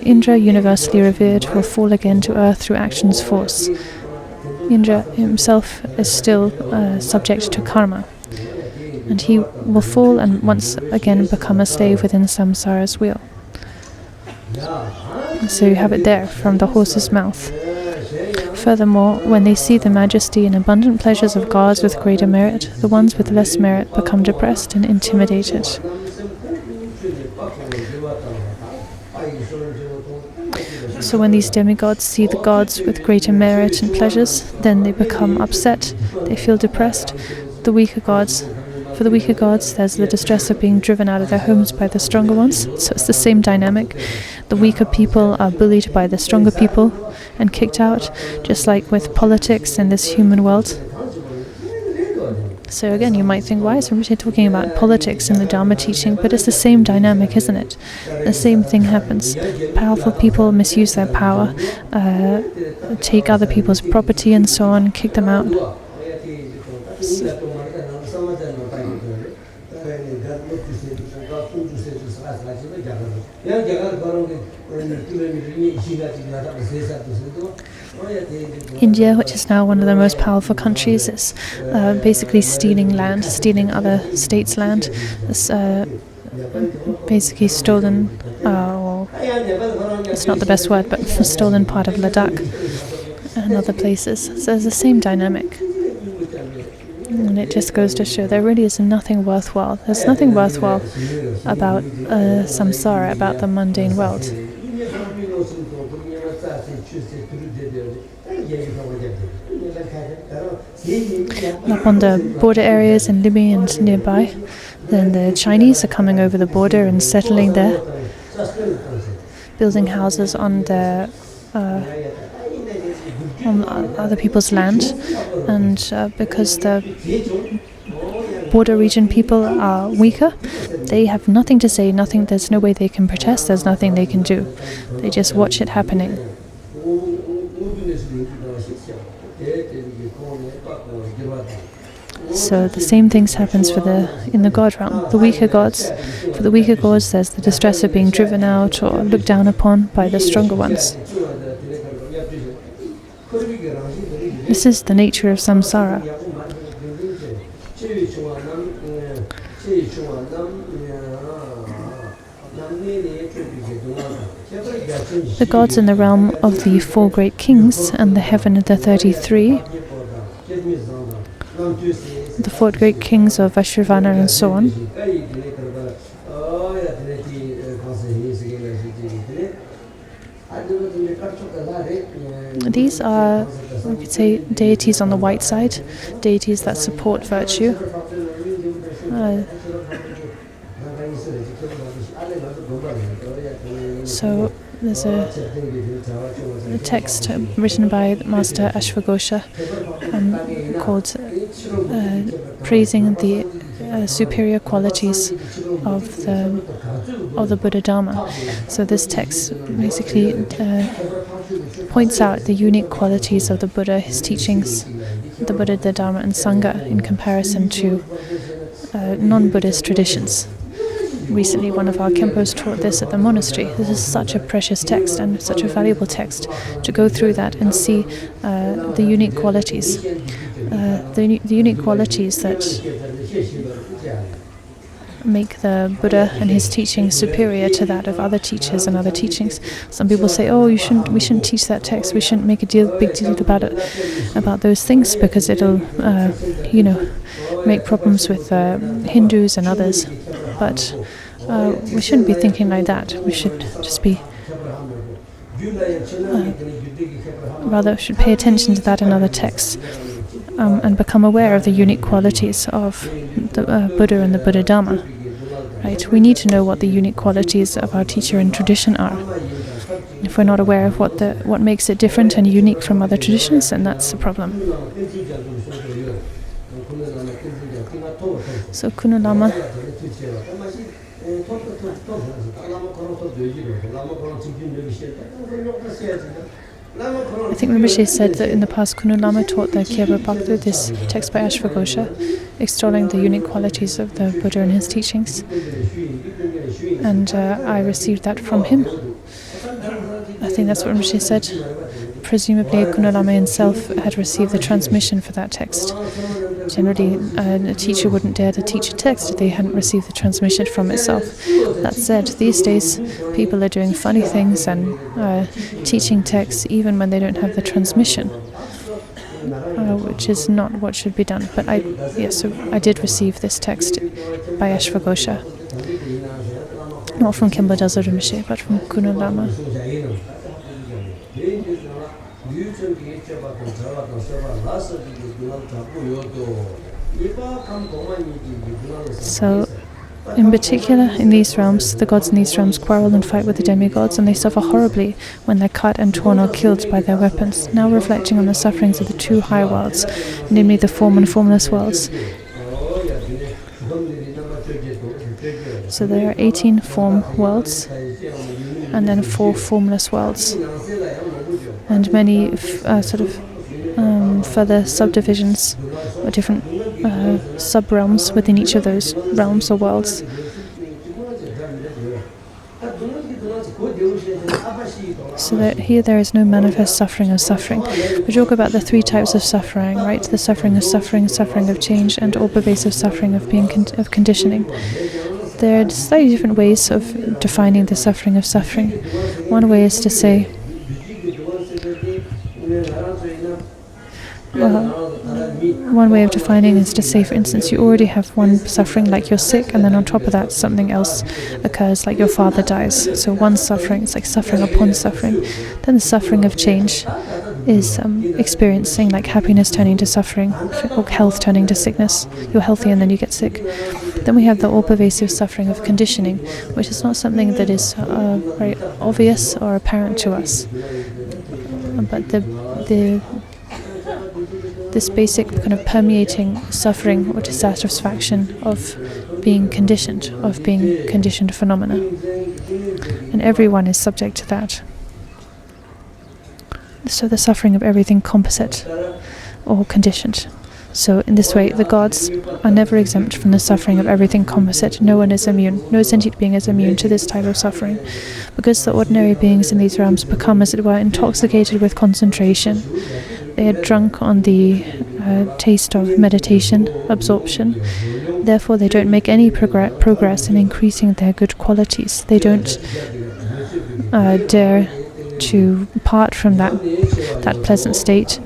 Indra, universally revered, will fall again to earth through action's force. Indra himself is still subject to karma, and he will fall and once again become a slave within samsara's wheel. So you have it there from the horse's mouth. Furthermore, when they see the majesty and abundant pleasures of gods with greater merit, the ones with less merit become depressed and intimidated. So when these demigods see the gods with greater merit and pleasures, then they become upset, they feel depressed. For the weaker gods, there's the distress of being driven out of their homes by the stronger ones. So it's the same dynamic. The weaker people are bullied by the stronger people and kicked out, just like with politics in this human world. So again, you might think, why is Rinpoche talking about politics in the Dharma teaching? But it's the same dynamic, isn't it? The same thing happens. Powerful people misuse their power, take other people's property and so on, kick them out. India, which is now one of the most powerful countries, is basically stealing land, stealing other states' land. It's basically stolen, it's not the best word, but stolen part of Ladakh and other places. So there's the same dynamic. And it just goes to show there really is nothing worthwhile. There's nothing worthwhile about samsara, about the mundane world. Up on the border areas in Libya and nearby, then the Chinese are coming over the border and settling there, building houses on their on other people's land, and because the border region people are weaker, they have nothing to say, nothing. There's no way they can protest. There's nothing they can do. They just watch it happening. So the same things happens in the god realm. For the weaker gods, there's the distress of being driven out or looked down upon by the stronger ones. This is the nature of samsara. The gods in the realm of the 4 great kings and the heaven of the 33, the 4 great kings of Vashravana and so on, these are, we could say, deities on the white side, deities that support virtue. So there's a text written by Master Ashwagosha called praising the superior qualities of the Buddha Dharma. So this text basically points out the unique qualities of the Buddha, his teachings, the Buddha, the Dharma and Sangha in comparison to non-Buddhist traditions. Recently, one of our Khenpos taught this at the monastery. This is such a precious text and such a valuable text to go through that and see the unique qualities. The unique qualities that make the Buddha and his teaching superior to that of other teachers and other teachings. Some people say, "Oh, we shouldn't teach that text. We shouldn't make a big deal about it, about those things, because it'll, make problems with Hindus and others." But we shouldn't be thinking like that. We should just be rather should pay attention to that in other texts and become aware of the unique qualities of the Buddha and the Buddha Dharma. right? We need to know what the unique qualities of our teacher and tradition are. If we're not aware of what makes it different and unique from other traditions, then that's the problem. So Kuno Lama, I think Rinpoche said that in the past Kuno Lama taught the Kyabra Bhakta, this text by Ashwagosha, extolling the unique qualities of the Buddha and his teachings. And I received that from him. I think that's what Rinpoche said. Presumably Kuno Lama himself had received the transmission for that text. Generally, a teacher wouldn't dare to teach a text if they hadn't received the transmission from itself. That said, these days people are doing funny things and teaching texts even when they don't have the transmission, which is not what should be done. But so I did receive this text by Ashwagosha, not from Khenpo Daso Rinpoche, but from Kuno Lama. So, in particular, in these realms, the gods in these realms quarrel and fight with the demigods, and they suffer horribly when they're cut and torn or killed by their weapons. Now reflecting on the sufferings of the two high worlds, namely the form and formless worlds. So there are 18 form worlds, and then 4 formless worlds, and many further subdivisions or different sub-realms within each of those realms or worlds. So that here there is no manifest suffering of suffering. We talk about the 3 types of suffering, right? The suffering of suffering, suffering of change, and all pervasive suffering of being of conditioning. There are slightly different ways of defining the suffering of suffering. One way is to say, one way of defining is to say, for instance, you already have one suffering, like you're sick, and then on top of that something else occurs, like your father dies. So one suffering, it's like suffering upon suffering. Then the suffering of change is experiencing like happiness turning to suffering, or health turning to sickness. You're healthy and then you get sick. Then we have the all-pervasive suffering of conditioning, which is not something that is very obvious or apparent to us. But this basic kind of permeating suffering or dissatisfaction of being conditioned phenomena. And everyone is subject to that. So the suffering of everything composite or conditioned. So in this way, the gods are never exempt from the suffering of everything composite. No one is immune. No sentient being is immune to this type of suffering. Because the ordinary beings in these realms become, as it were, intoxicated with concentration. They are drunk on the taste of meditation, absorption. Therefore, they don't make any progress in increasing their good qualities. They don't dare to part from that pleasant state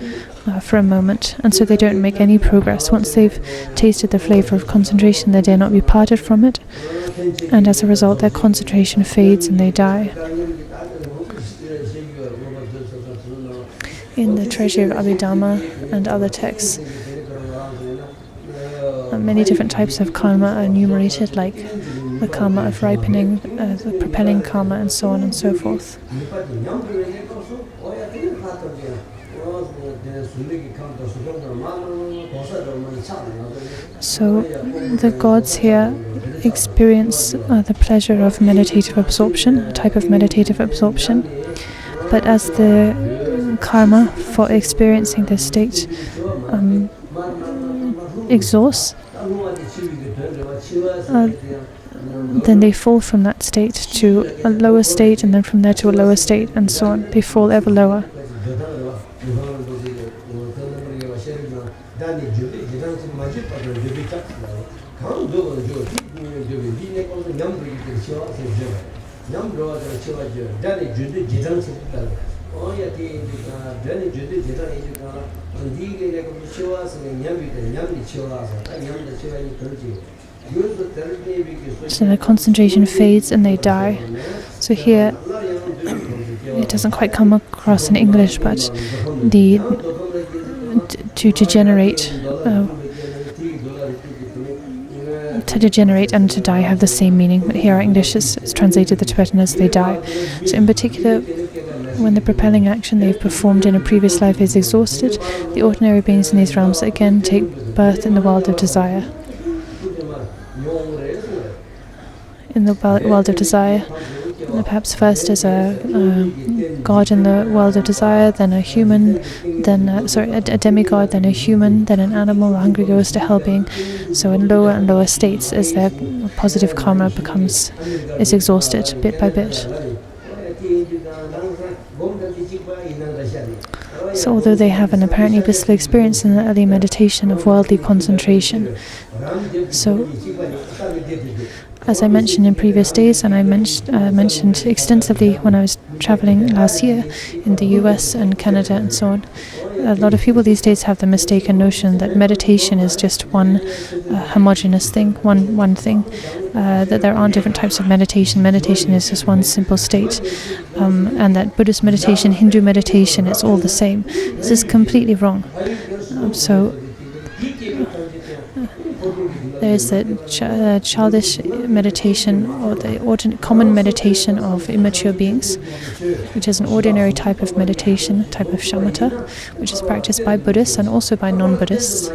for a moment, and so they don't make any progress. Once they've tasted the flavor of concentration, they dare not be parted from it, and as a result their concentration fades and they die. In the Treasury of Abhidhamma and other texts, many different types of karma are enumerated, like the karma of ripening, the propelling karma, and so on and so forth. So the gods here experience the pleasure of meditative absorption, a type of meditative absorption. But as the karma for experiencing this state exhausts, then they fall from that state to a lower state, and then from there to a lower state, and so on. They fall ever lower. So the concentration fades and they die. So here, it doesn't quite come across in English, but to to degenerate and to die have the same meaning, but here our English is translated the Tibetan as they die. So in particular, when the propelling action they've performed in a previous life is exhausted, the ordinary beings in these realms again take birth in the world of desire. In the world of desire, perhaps first as a god in the world of desire, then a human, then a demigod, then a human, then an animal, a hungry ghost, a hell being. So in lower and lower states, as their positive karma is exhausted bit by bit. So although they have an apparently blissful experience in the early meditation of worldly concentration, so as I mentioned in previous days, and I mentioned extensively when I was traveling last year in the US and Canada and so on, a lot of people these days have the mistaken notion that meditation is just one homogeneous thing, one thing, that there aren't different types of meditation. Meditation is just one simple state, and that Buddhist meditation, Hindu meditation, it's all the same. This is completely wrong. There is the childish meditation, or the common meditation of immature beings, which is an ordinary type of meditation, type of shamatha, which is practiced by Buddhists and also by non-Buddhists.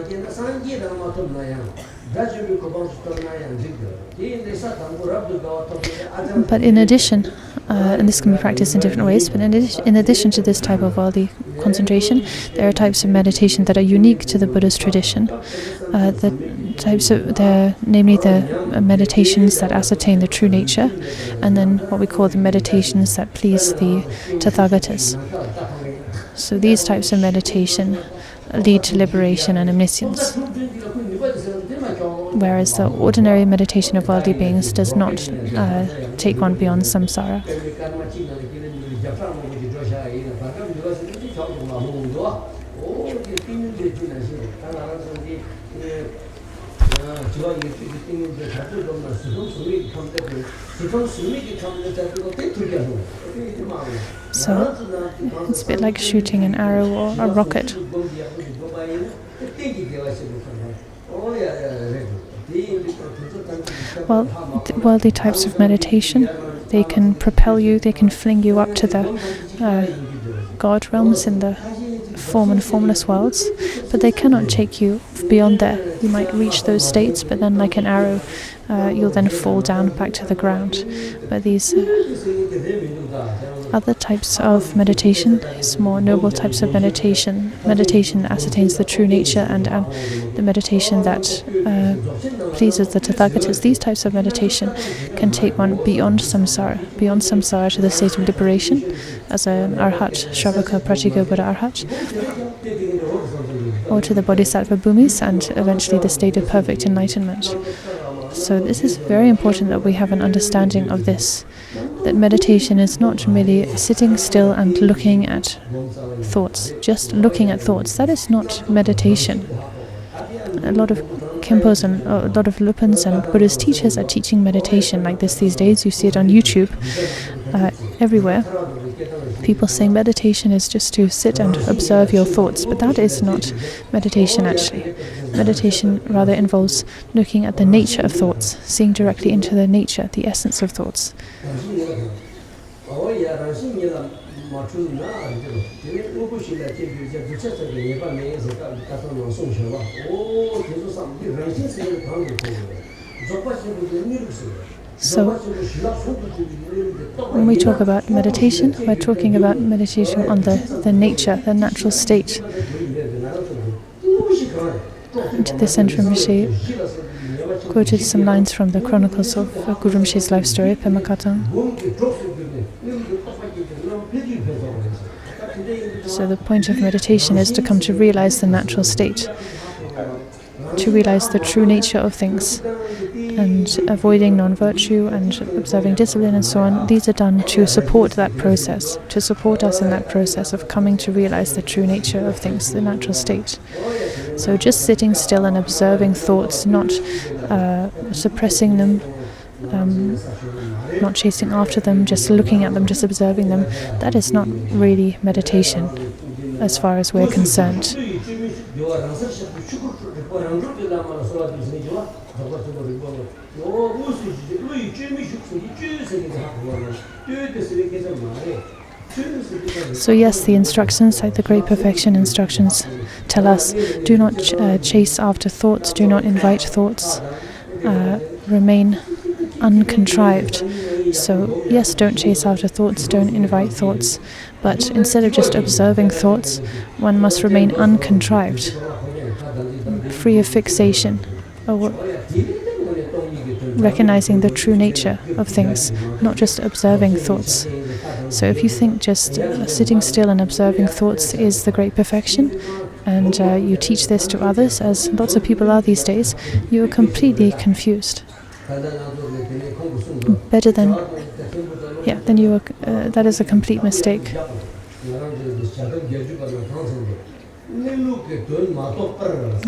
But in addition, and this can be practiced in different ways, but in addition to this type of worldly concentration, there are types of meditation that are unique to the Buddhist tradition. Namely the meditations that ascertain the true nature, and then what we call the meditations that please the Tathagatas. So these types of meditation lead to liberation and omniscience, whereas the ordinary meditation of worldly beings does not take one beyond samsara. So it's a bit like shooting an arrow or a rocket. Well, the worldly types of meditation, they can propel you, they can fling you up to the God realms in the form and formless worlds, but they cannot take you beyond there. You might reach those states, but then like an arrow, you'll then fall down back to the ground. But these other types of meditation, these more noble types of meditation that ascertains the true nature, and the meditation that pleases the Tathagatas, these types of meditation can take one beyond samsara to the state of liberation, as an arhat, Shravaka, Pratika, Buddha arhat, or to the bodhisattva bhumis, and eventually the state of perfect enlightenment. So this is very important that we have an understanding of this, that meditation is not merely sitting still and looking at thoughts, just looking at thoughts. That is not meditation. A lot of Khenpos and a lot of Lupans and Buddhist teachers are teaching meditation like this these days. You see it on YouTube everywhere. People saying meditation is just to sit and observe your thoughts, but that is not meditation actually. Meditation rather involves looking at the nature of thoughts, seeing directly into the nature, the essence of thoughts. So, when we talk about meditation, we're talking about meditation on the nature, the natural state. And to this end, Rinpoche quoted some lines from the Chronicles of Guru Rinpoche's life story, Pema Katang. So the point of meditation is to come to realize the natural state, to realize the true nature of things, and avoiding non-virtue and observing discipline and so on. These are done to support that process, to support us in that process of coming to realize the true nature of things, the natural state. So just sitting still and observing thoughts, not suppressing them, not chasing after them, just looking at them, just observing them, that is not really meditation as far as we're concerned. So yes, the instructions, like the Great Perfection instructions, tell us, do not chase after thoughts, do not invite thoughts, remain uncontrived. So yes, don't chase after thoughts, don't invite thoughts, but instead of just observing thoughts, one must remain uncontrived, free of fixation, or recognizing the true nature of things, not just observing thoughts. So if you think just sitting still and observing thoughts is the great perfection, and you teach this to others, as lots of people are these days, you are completely confused. Better than, then you are, that is a complete mistake.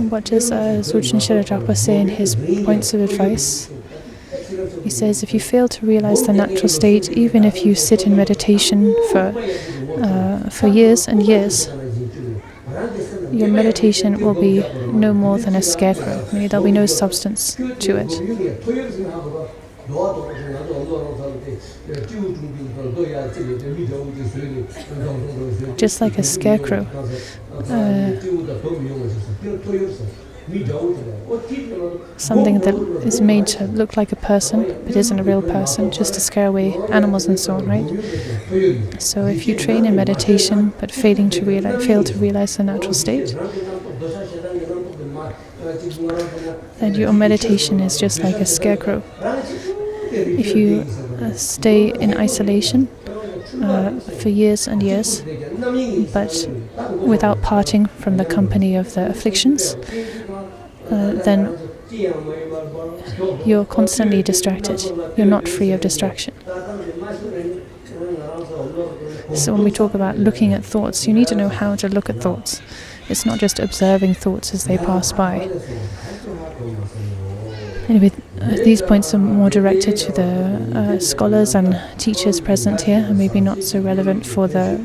What does Sujin Shirajapa say in his points of advice? He says, if you fail to realize the natural state, even if you sit in meditation for years and years, your meditation will be no more than a scarecrow. Meaning there'll be no substance to it. Just like a scarecrow, something that is made to look like a person but isn't a real person, just to scare away animals and so on, right? So if you train in meditation but fail to realize the natural state, then your meditation is just like a scarecrow. If you stay in isolation for years and years, but without parting from the company of the afflictions, then you're constantly distracted. You're not free of distraction. So when we talk about looking at thoughts, you need to know how to look at thoughts. It's not just observing thoughts as they pass by. Anyway, these points are more directed to the scholars and teachers present here, and maybe not so relevant for the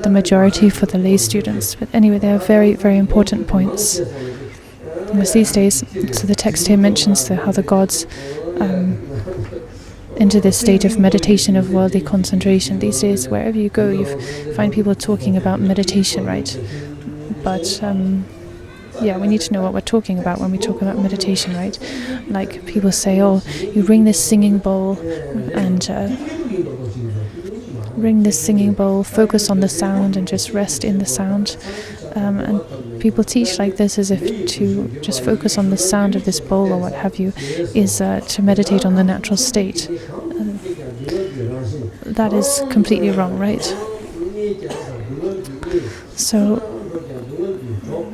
majority, for the lay students. But anyway, they are very, very important points. Because these days, so the text here mentions how the gods enter this state of meditation, of worldly concentration. These days, wherever you go, you find people talking about meditation, right? But we need to know what we're talking about when we talk about meditation, right? Like people say, oh, you ring this singing bowl and focus on the sound and just rest in the sound. And people teach like this as if to just focus on the sound of this bowl or what have you is to meditate on the natural state. That is completely wrong, right? So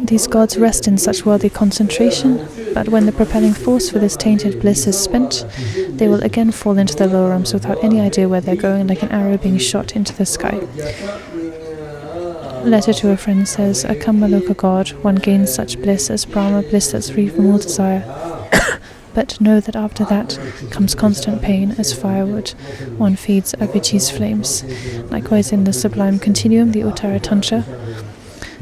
these gods rest in such worldly concentration, but when the propelling force for this tainted bliss is spent, they will again fall into the lower realms without any idea where they're going, like an arrow being shot into the sky. A letter to a friend says, a Kamaloka god, one gains such bliss as Brahma bliss that's free from all desire. But know that after that comes constant pain as firewood. One feeds Avicii's flames. Likewise in the sublime continuum, the Uttara Tantra,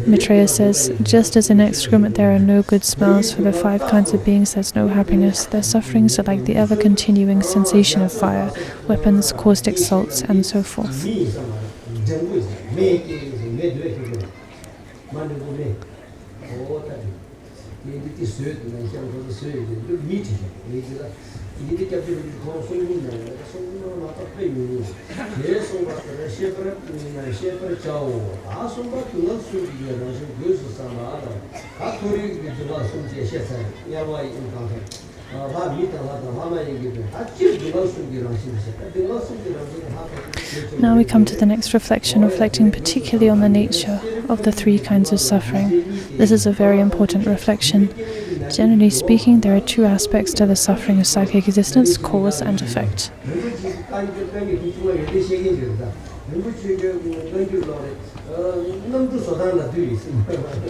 Maitreya says, just as in excrement there are no good smells for the 5 kinds of beings, there's no happiness. Their sufferings are like the ever-continuing sensation of fire, weapons, caustic salts, and so forth. Now we come to the next reflection, reflecting particularly on the nature of the 3 kinds of suffering. This is a very important reflection. Generally speaking, there are 2 aspects to the suffering of psychic existence, cause and effect.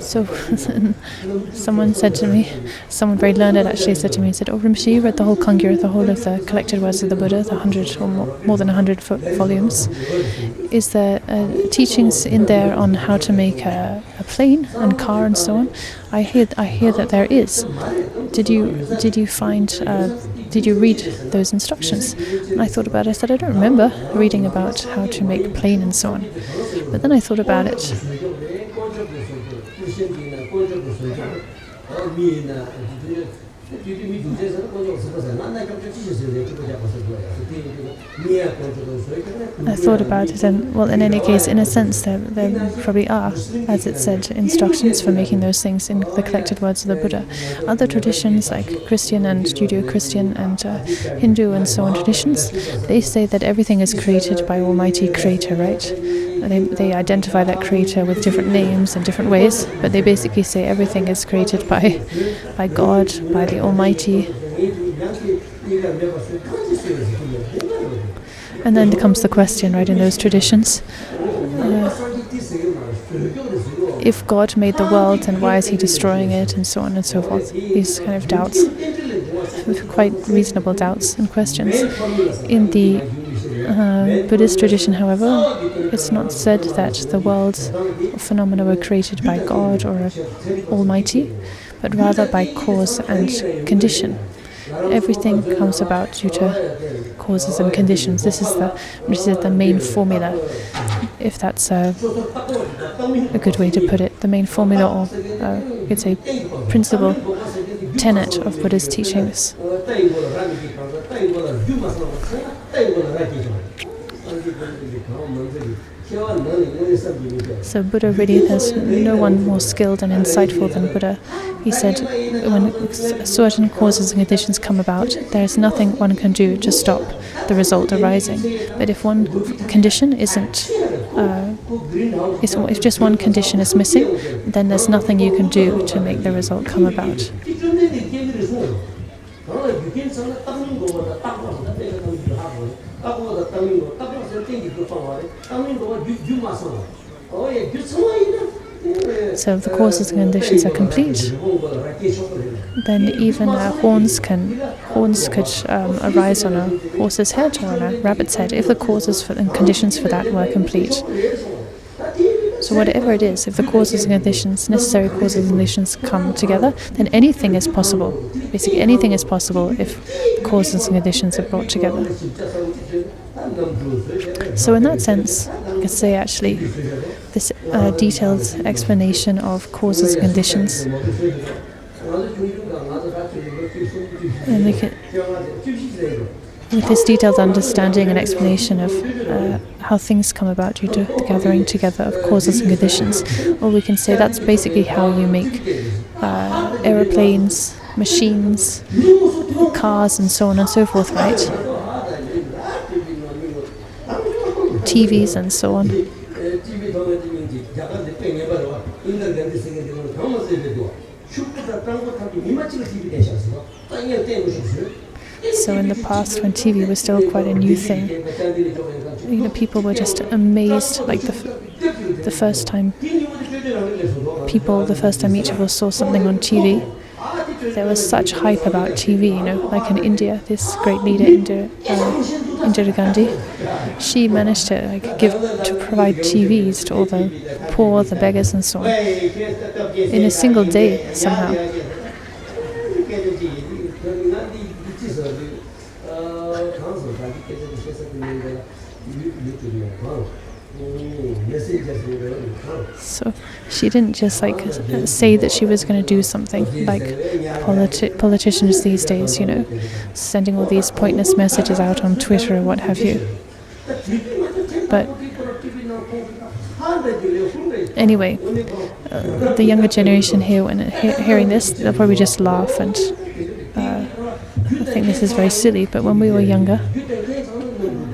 So someone very learned actually said to me, said, "Oh, Rinpoche, you read the whole Kangyur, the whole of the collected words of the Buddha, the 100 or more than 100 volumes. Is there teachings in there on how to make a plane and car and so on?" I hear that there is. Did you read those instructions? And I thought about it. I said, I don't remember reading about how to make a plane and so on. But then I thought about it. I thought about it, and well, in any case, in a sense, there probably are, as it said, instructions for making those things in the collected words of the Buddha. Other traditions, like Christian and Judeo-Christian and Hindu and so on traditions, they say that everything is created by Almighty Creator, right? They identify that Creator with different names and different ways, but they basically say everything is created by God, by the Almighty. And then comes the question, right, in those traditions. If God made the world, then why is He destroying it, and so on and so forth. These kind of doubts, quite reasonable doubts and questions. In the Buddhist tradition, however, it's not said that the world or phenomena were created by God or Almighty, but rather by cause and condition. Everything comes about due to causes and conditions. This is the main formula, if that's a good way to put it. The main formula, or it's a principle, tenet of Buddha's teachings. So Buddha really, there's no one more skilled and insightful than Buddha. He said when certain causes and conditions come about, there's nothing one can do to stop the result arising. But if one condition isn't, if just one condition is missing, then there's nothing you can do to make the result come about. So if the causes and conditions are complete, then even horns could arise on a horse's head or on a rabbit's head if the causes and conditions for that were complete. So whatever it is, if the causes and conditions, necessary causes and conditions come together, then anything is possible. Basically anything is possible if causes and conditions are brought together. So in that sense, I could say actually this detailed explanation of causes and conditions, and with this detailed understanding and explanation of how things come about due to the gathering together of causes and conditions, or we can say that's basically how you make aeroplanes, machines, cars, and so on and so forth, right? TVs and so on. So in the past, when TV was still quite a new thing, people were just amazed. Like the first time each of us saw something on TV, there was such hype about TV. Like in India, this great leader, Indira Gandhi, she managed to provide TVs to all the poor, the beggars, and so on, in a single day somehow. So she didn't just say that she was going to do something like politicians these days, sending all these pointless messages out on Twitter or what have you. But anyway, the younger generation here, when hearing this, they'll probably just laugh and think this is very silly. But when we were younger,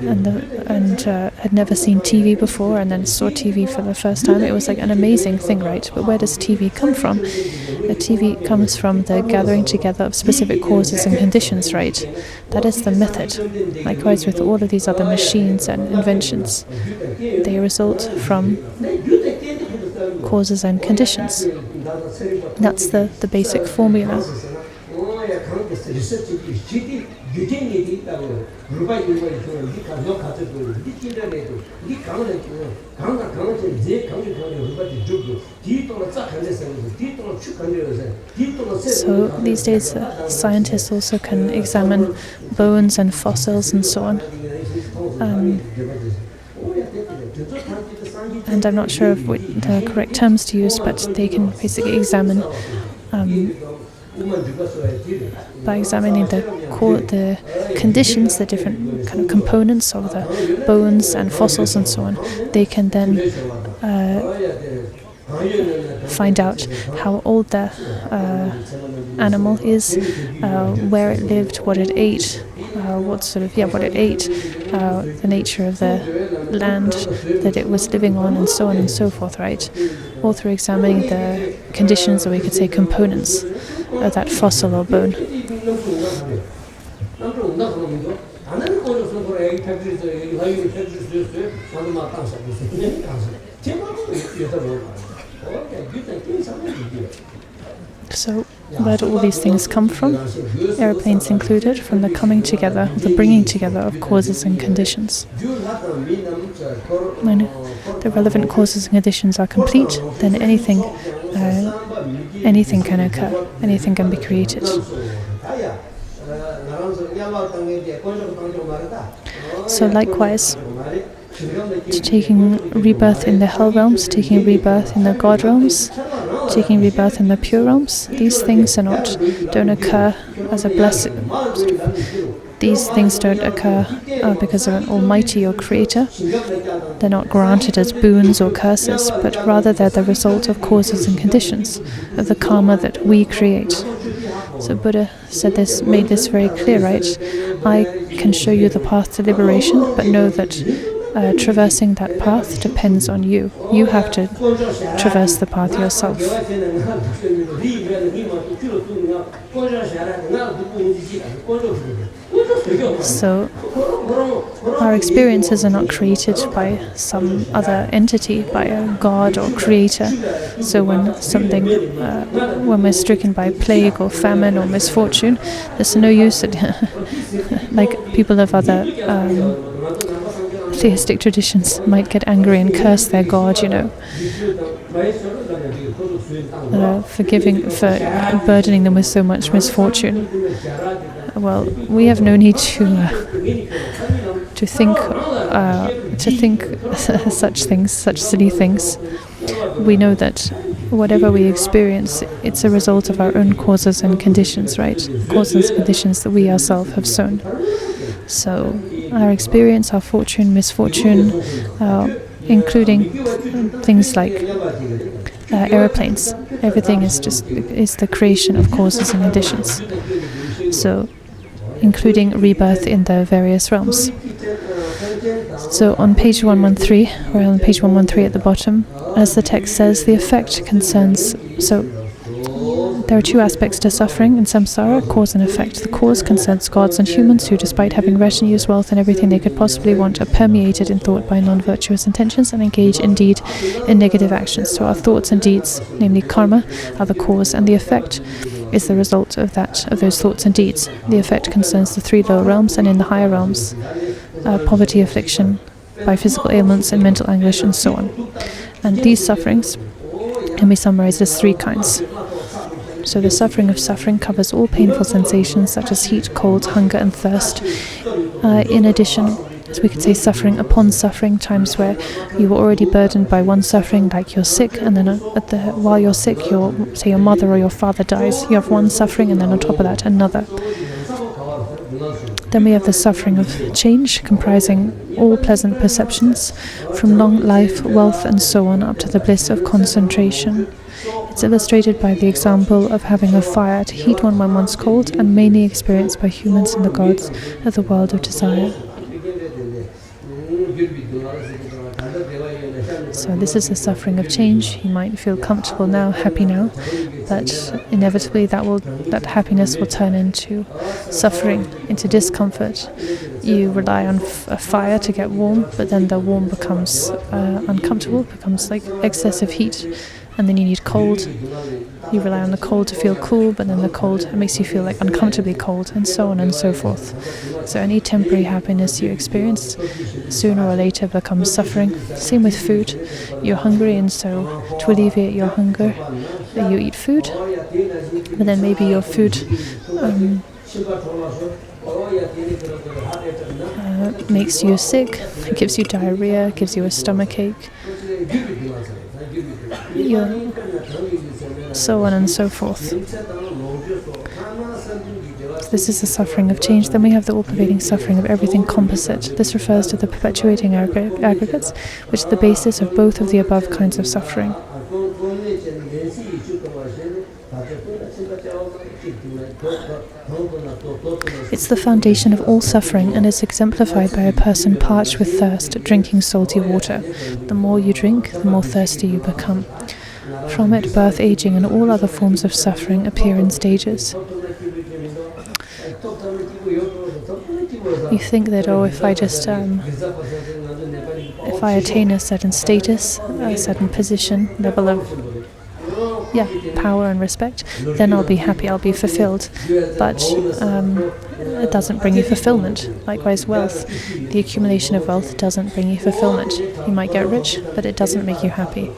and had never seen TV before, and then saw TV for the first time. It was like an amazing thing, right? But where does TV come from? The TV comes from the gathering together of specific causes and conditions, right? That is the method. Likewise with all of these other machines and inventions. They result from causes and conditions. That's the basic formula. So these days scientists also can examine bones and fossils and so on. And I'm not sure of what the correct terms to use, but they can basically examine by examining the conditions, the different kind of components of the bones and fossils and so on. They can then find out how old the animal is, where it lived, what it ate, what it ate, the nature of the land that it was living on, and so on and so forth, right? All through examining the conditions, or we could say components, of that fossil or bone. So, where do all these things come from? Airplanes included, from the coming together, the bringing together of causes and conditions. When the relevant causes and conditions are complete, then anything can occur, anything can be created. So likewise, taking rebirth in the hell realms, taking rebirth in the God realms, taking rebirth in the pure realms, these things don't occur as a blessing. These things don't occur because of an almighty or creator. They're not granted as boons or curses, but rather they're the result of causes and conditions, of the karma that we create. So Buddha made this very clear, right? I can show you the path to liberation, but know that traversing that path depends on you. You have to traverse the path yourself. So our experiences are not created by some other entity, by a god or creator. So when we're stricken by plague or famine or misfortune, there's no use like people of other theistic traditions might get angry and curse their god, for burdening them with so much misfortune. Well, we have no need to think such things, such silly things. We know that whatever we experience, it's a result of our own causes and conditions, right? Causes and conditions that we ourselves have sown. So our experience, our fortune, misfortune, including things like aeroplanes, everything is the creation of causes and conditions. So, including rebirth in the various realms. So on page 113, we're on page 113 at the bottom, as the text says, the effect concerns. So there are two aspects to suffering in samsara, cause and effect. The cause concerns gods and humans who, despite having retinues, wealth, and everything they could possibly want, are permeated in thought by non-virtuous intentions and engage indeed in negative actions. So our thoughts and deeds, namely karma, are the cause, and the effect is the result of those thoughts and deeds. The effect concerns the three lower realms, and in the higher realms, poverty, affliction by physical ailments and mental anguish, and so on. And these sufferings can be summarized as three kinds. So the suffering of suffering covers all painful sensations such as heat, cold, hunger, and thirst. In addition, as we could say, suffering upon suffering, times where you were already burdened by one suffering, like you're sick, and then while you're sick, say your mother or your father dies, you have one suffering, and then on top of that, another. Then we have the suffering of change, comprising all pleasant perceptions, from long life, wealth, and so on, up to the bliss of concentration. It's illustrated by the example of having a fire to heat one when one's cold, and mainly experienced by humans and the gods of the world of desire. So this is the suffering of change. You might feel comfortable now, happy now, but inevitably that happiness will turn into suffering, into discomfort. You rely on a fire to get warm, but then the warm becomes uncomfortable, becomes like excessive heat, and then you need cold. You rely on the cold to feel cool, but then the cold makes you feel like uncomfortably cold, and so on and so forth. So any temporary happiness you experience sooner or later becomes suffering. Same with food. You're hungry, and so to alleviate your hunger, you eat food, but then maybe your food makes you sick, gives you diarrhea, gives you a stomachache, so on and so forth. So this is the suffering of change. Then we have the all-pervading suffering of everything composite. This refers to the perpetuating aggregates, which are the basis of both of the above kinds of suffering. It's the foundation of all suffering and is exemplified by a person parched with thirst, drinking salty water. The more you drink, the more thirsty you become. From it, birth, aging, and all other forms of suffering appear in stages. You think that, if I attain a certain status, a certain position, level of power and respect, then I'll be happy, I'll be fulfilled. But it doesn't bring you fulfillment. Likewise, wealth, the accumulation of wealth doesn't bring you fulfillment. You might get rich, but it doesn't make you happy.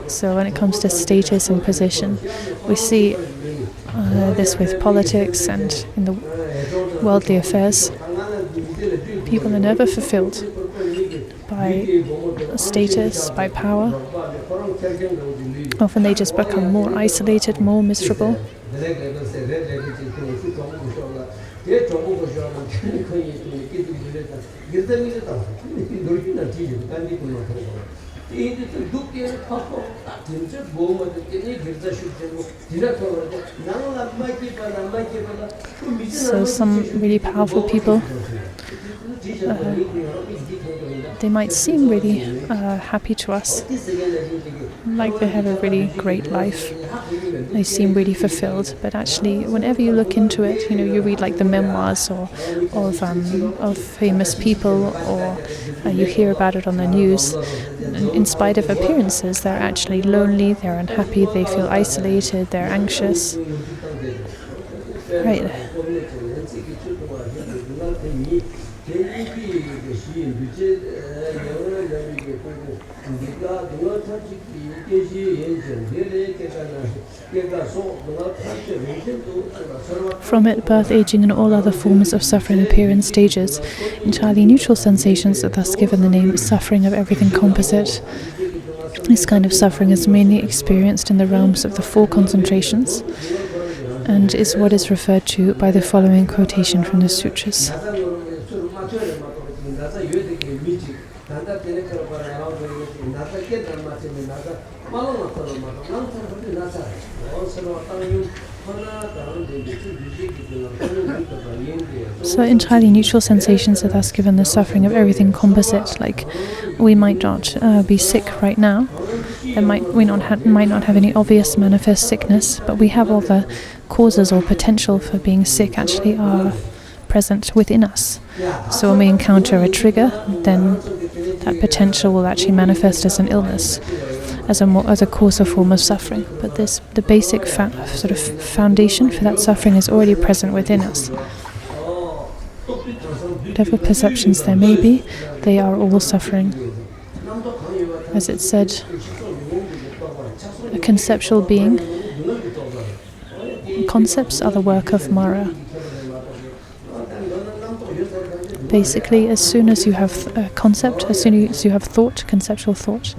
So when it comes to status and position, we see this with politics and in the worldly affairs. People are never fulfilled by status, by power. Often they just become more isolated, more miserable. So some really powerful people, they might seem really happy to us, like they have a really great life. They seem really fulfilled, but actually, whenever you look into it, you read like the memoirs of famous people, or you hear about it on the news. In spite of appearances, they're actually lonely, they're unhappy, they feel isolated, they're anxious. Right. From it, birth, aging, and all other forms of suffering appear in stages. Entirely neutral sensations are thus given the name suffering of everything composite. This kind of suffering is mainly experienced in the realms of the four concentrations, and is what is referred to by the following quotation from the sutras. So entirely neutral sensations are thus given the suffering of everything composite. Like, we might not be sick right now. We might not have any obvious manifest sickness, but we have all the causes or potential for being sick actually are present within us. So when we encounter a trigger, then that potential will actually manifest as an illness, as a cause or form of suffering. But the basic sort of foundation for that suffering is already present within us. Whatever perceptions there may be, they are all suffering. As it said, a conceptual being, concepts are the work of Mara. Basically, as soon as you have a concept, as soon as you have thought, conceptual thought,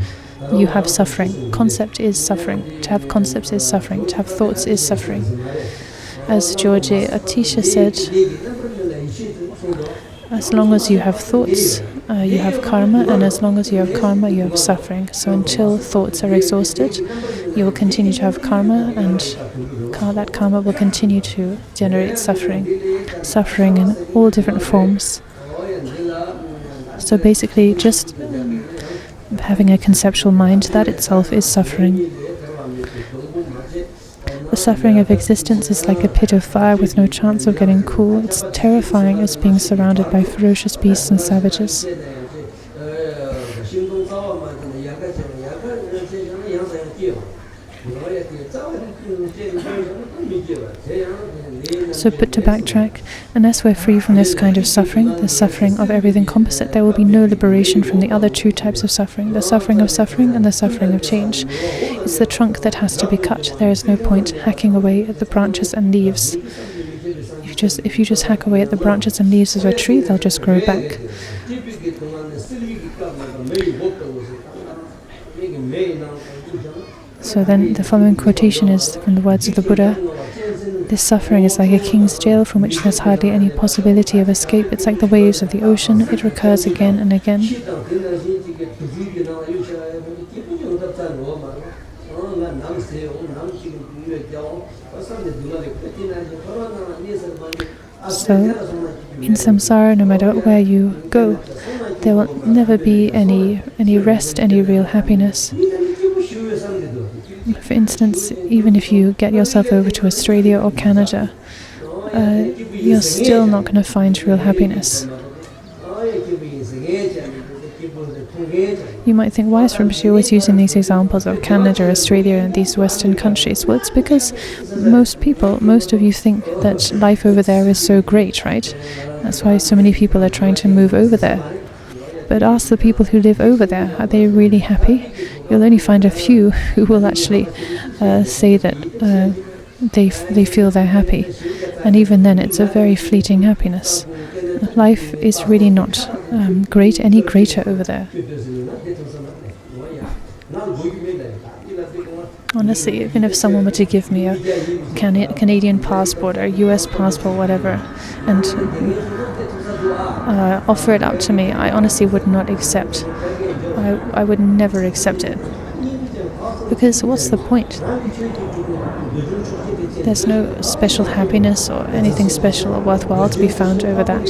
you have suffering. Concept is suffering. To have concepts is suffering. To have thoughts is suffering. As George Atisha said, as long as you have thoughts, you have karma, and as long as you have karma, you have suffering. So until thoughts are exhausted, you will continue to have karma, and that karma will continue to generate suffering in all different forms. So basically, just having a conceptual mind, that itself is suffering. The suffering of existence is like a pit of fire with no chance of getting cool. It's terrifying as being surrounded by ferocious beasts and savages. So, but to backtrack, unless we're free from this kind of suffering, the suffering of everything composite, there will be no liberation from the other two types of suffering, the suffering of suffering and the suffering of change. It's the trunk that has to be cut. There is no point hacking away at the branches and leaves. If you just hack away at the branches and leaves of a tree, they'll just grow back. So then the following quotation is from the words of the Buddha. This suffering is like a king's jail from which there's hardly any possibility of escape. It's like the waves of the ocean. It recurs again and again. So, in samsara, no matter where you go, there will never be any rest, any real happiness. For instance, even if you get yourself over to Australia or Canada, you're still not going to find real happiness. You might think, why is Rinpoche always using these examples of Canada, Australia, and these Western countries? Well, it's because most of you think that life over there is so great, right? That's why so many people are trying to move over there. But ask the people who live over there, are they really happy? You'll only find a few who will actually say that they feel they're happy. And even then, it's a very fleeting happiness. Life is really not any greater over there. Honestly, even if someone were to give me a Canadian passport or a US passport, whatever, and offer it up to me, I honestly would not accept. I would never accept it. Because what's the point? There's no special happiness or anything special or worthwhile to be found over there,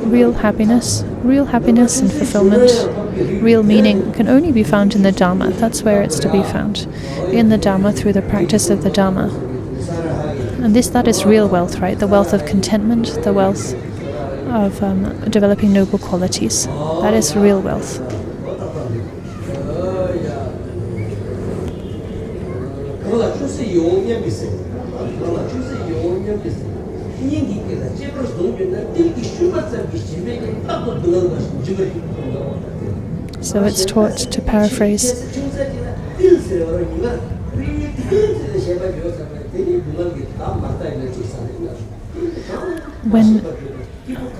Real happiness and fulfillment, real meaning can only be found in the Dharma. That's where it's to be found. In the Dharma, through the practice of the Dharma. And that is real wealth, right? The wealth of contentment, the wealth of developing noble qualities. That is real wealth. So it's taught, to paraphrase, when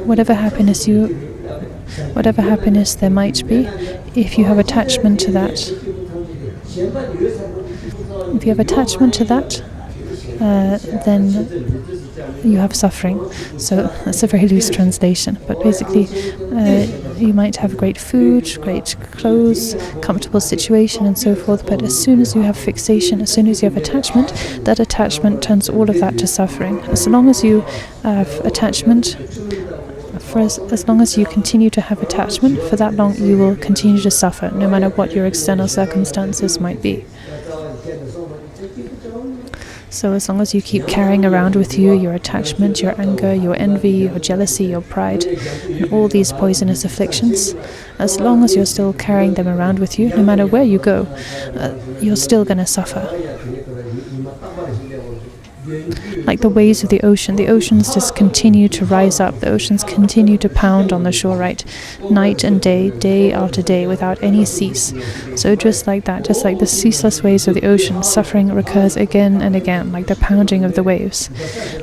whatever happiness there might be, if you have attachment to that, then you have suffering. So that's a very loose translation, but basically you might have great food, great clothes, comfortable situation and so forth, but as soon as you have fixation, as soon as you have attachment, that attachment turns all of that to suffering. As long as you have attachment, as long as you continue to have attachment, for that long you will continue to suffer, no matter what your external circumstances might be. So as long as you keep carrying around with you your attachment, your anger, your envy, your jealousy, your pride, and all these poisonous afflictions, as long as you're still carrying them around with you, no matter where you go, you're still going to suffer. Like the waves of the oceans just continue to rise up, the oceans continue to pound on the shore, right? Night and day after day, without any cease. So just like that, just like the ceaseless waves of the ocean, suffering recurs again and again, like the pounding of the waves.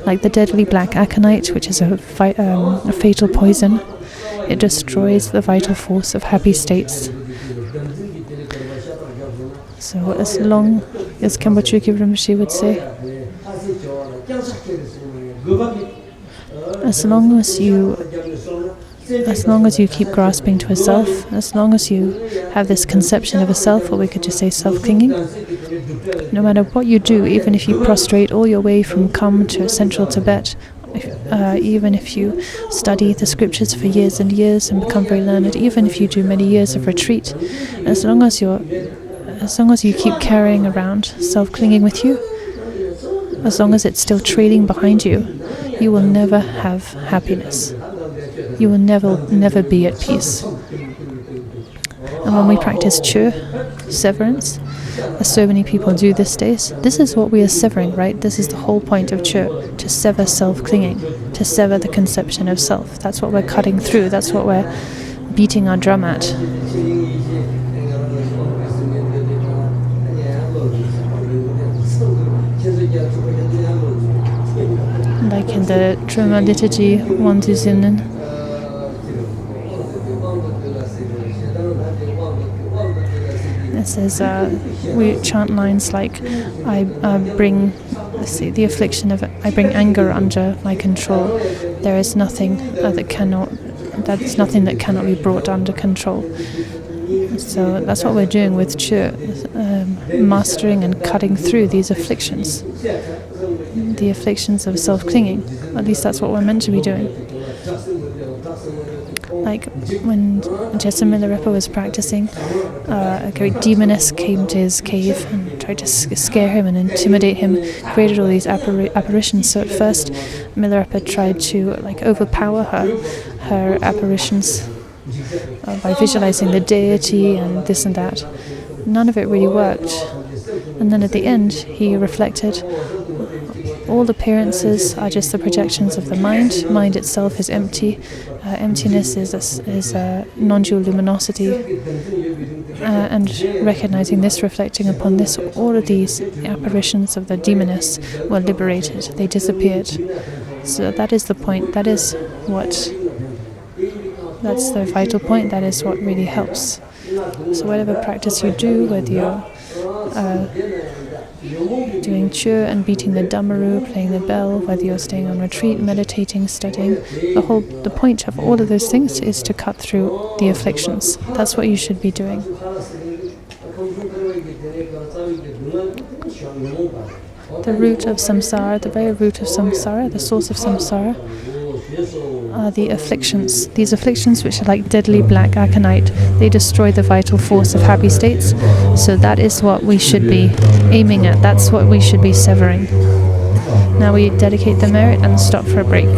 Like the deadly black aconite, which is a fatal poison, it destroys the vital force of happy states. So as long as Khenpo Rinpoche would say, as long as you keep grasping to a self, as long as you have this conception of a self, or we could just say self-clinging, No matter what you do, even if you prostrate all your way from Kham to central Tibet, even if you study the scriptures for years and years and become very learned, even if you do many years of retreat, as long as you keep carrying around self-clinging with you, as long as it's still trailing behind you, you will never have happiness. You will never be at peace. And when we practice Chö, severance, as so many people do these days, this is what we are severing, right? This is the whole point of Chö, to sever self-clinging, to sever the conception of self. That's what we're cutting through, that's what we're beating our drum at. Like in the Truma liturgy, Wanduzinnen, it says, we chant lines like, I bring anger under my control. There is nothing that cannot be brought under control. So that's what we're doing with Chö, mastering and cutting through these afflictions, the afflictions of self-clinging. At least that's what we're meant to be doing. Like when Jessa Milarepa was practicing, a great demoness came to his cave and tried to scare him and intimidate him, created all these apparitions. So at first Milarepa tried to overpower her apparitions by visualizing the deity and this and that. None of it really worked. And then at the end he reflected, all appearances are just the projections of the mind. Mind itself is empty. Emptiness is a non-dual luminosity. And recognizing this, reflecting upon this, all of these apparitions of the demoness were liberated. They disappeared. So that is the point. That's the vital point. That is what really helps. So whatever practice you do, whether you're doing Chö and beating the Dhammaru, playing the bell, whether you're staying on retreat, meditating, studying, the point of all of those things is to cut through the afflictions. That's what you should be doing. The root of samsara, the very root of samsara, the source of samsara, are the afflictions. These afflictions, which are like deadly black aconite, they destroy the vital force of happy states. So that is what we should be aiming at. That's what we should be severing. Now we dedicate the merit and stop for a break.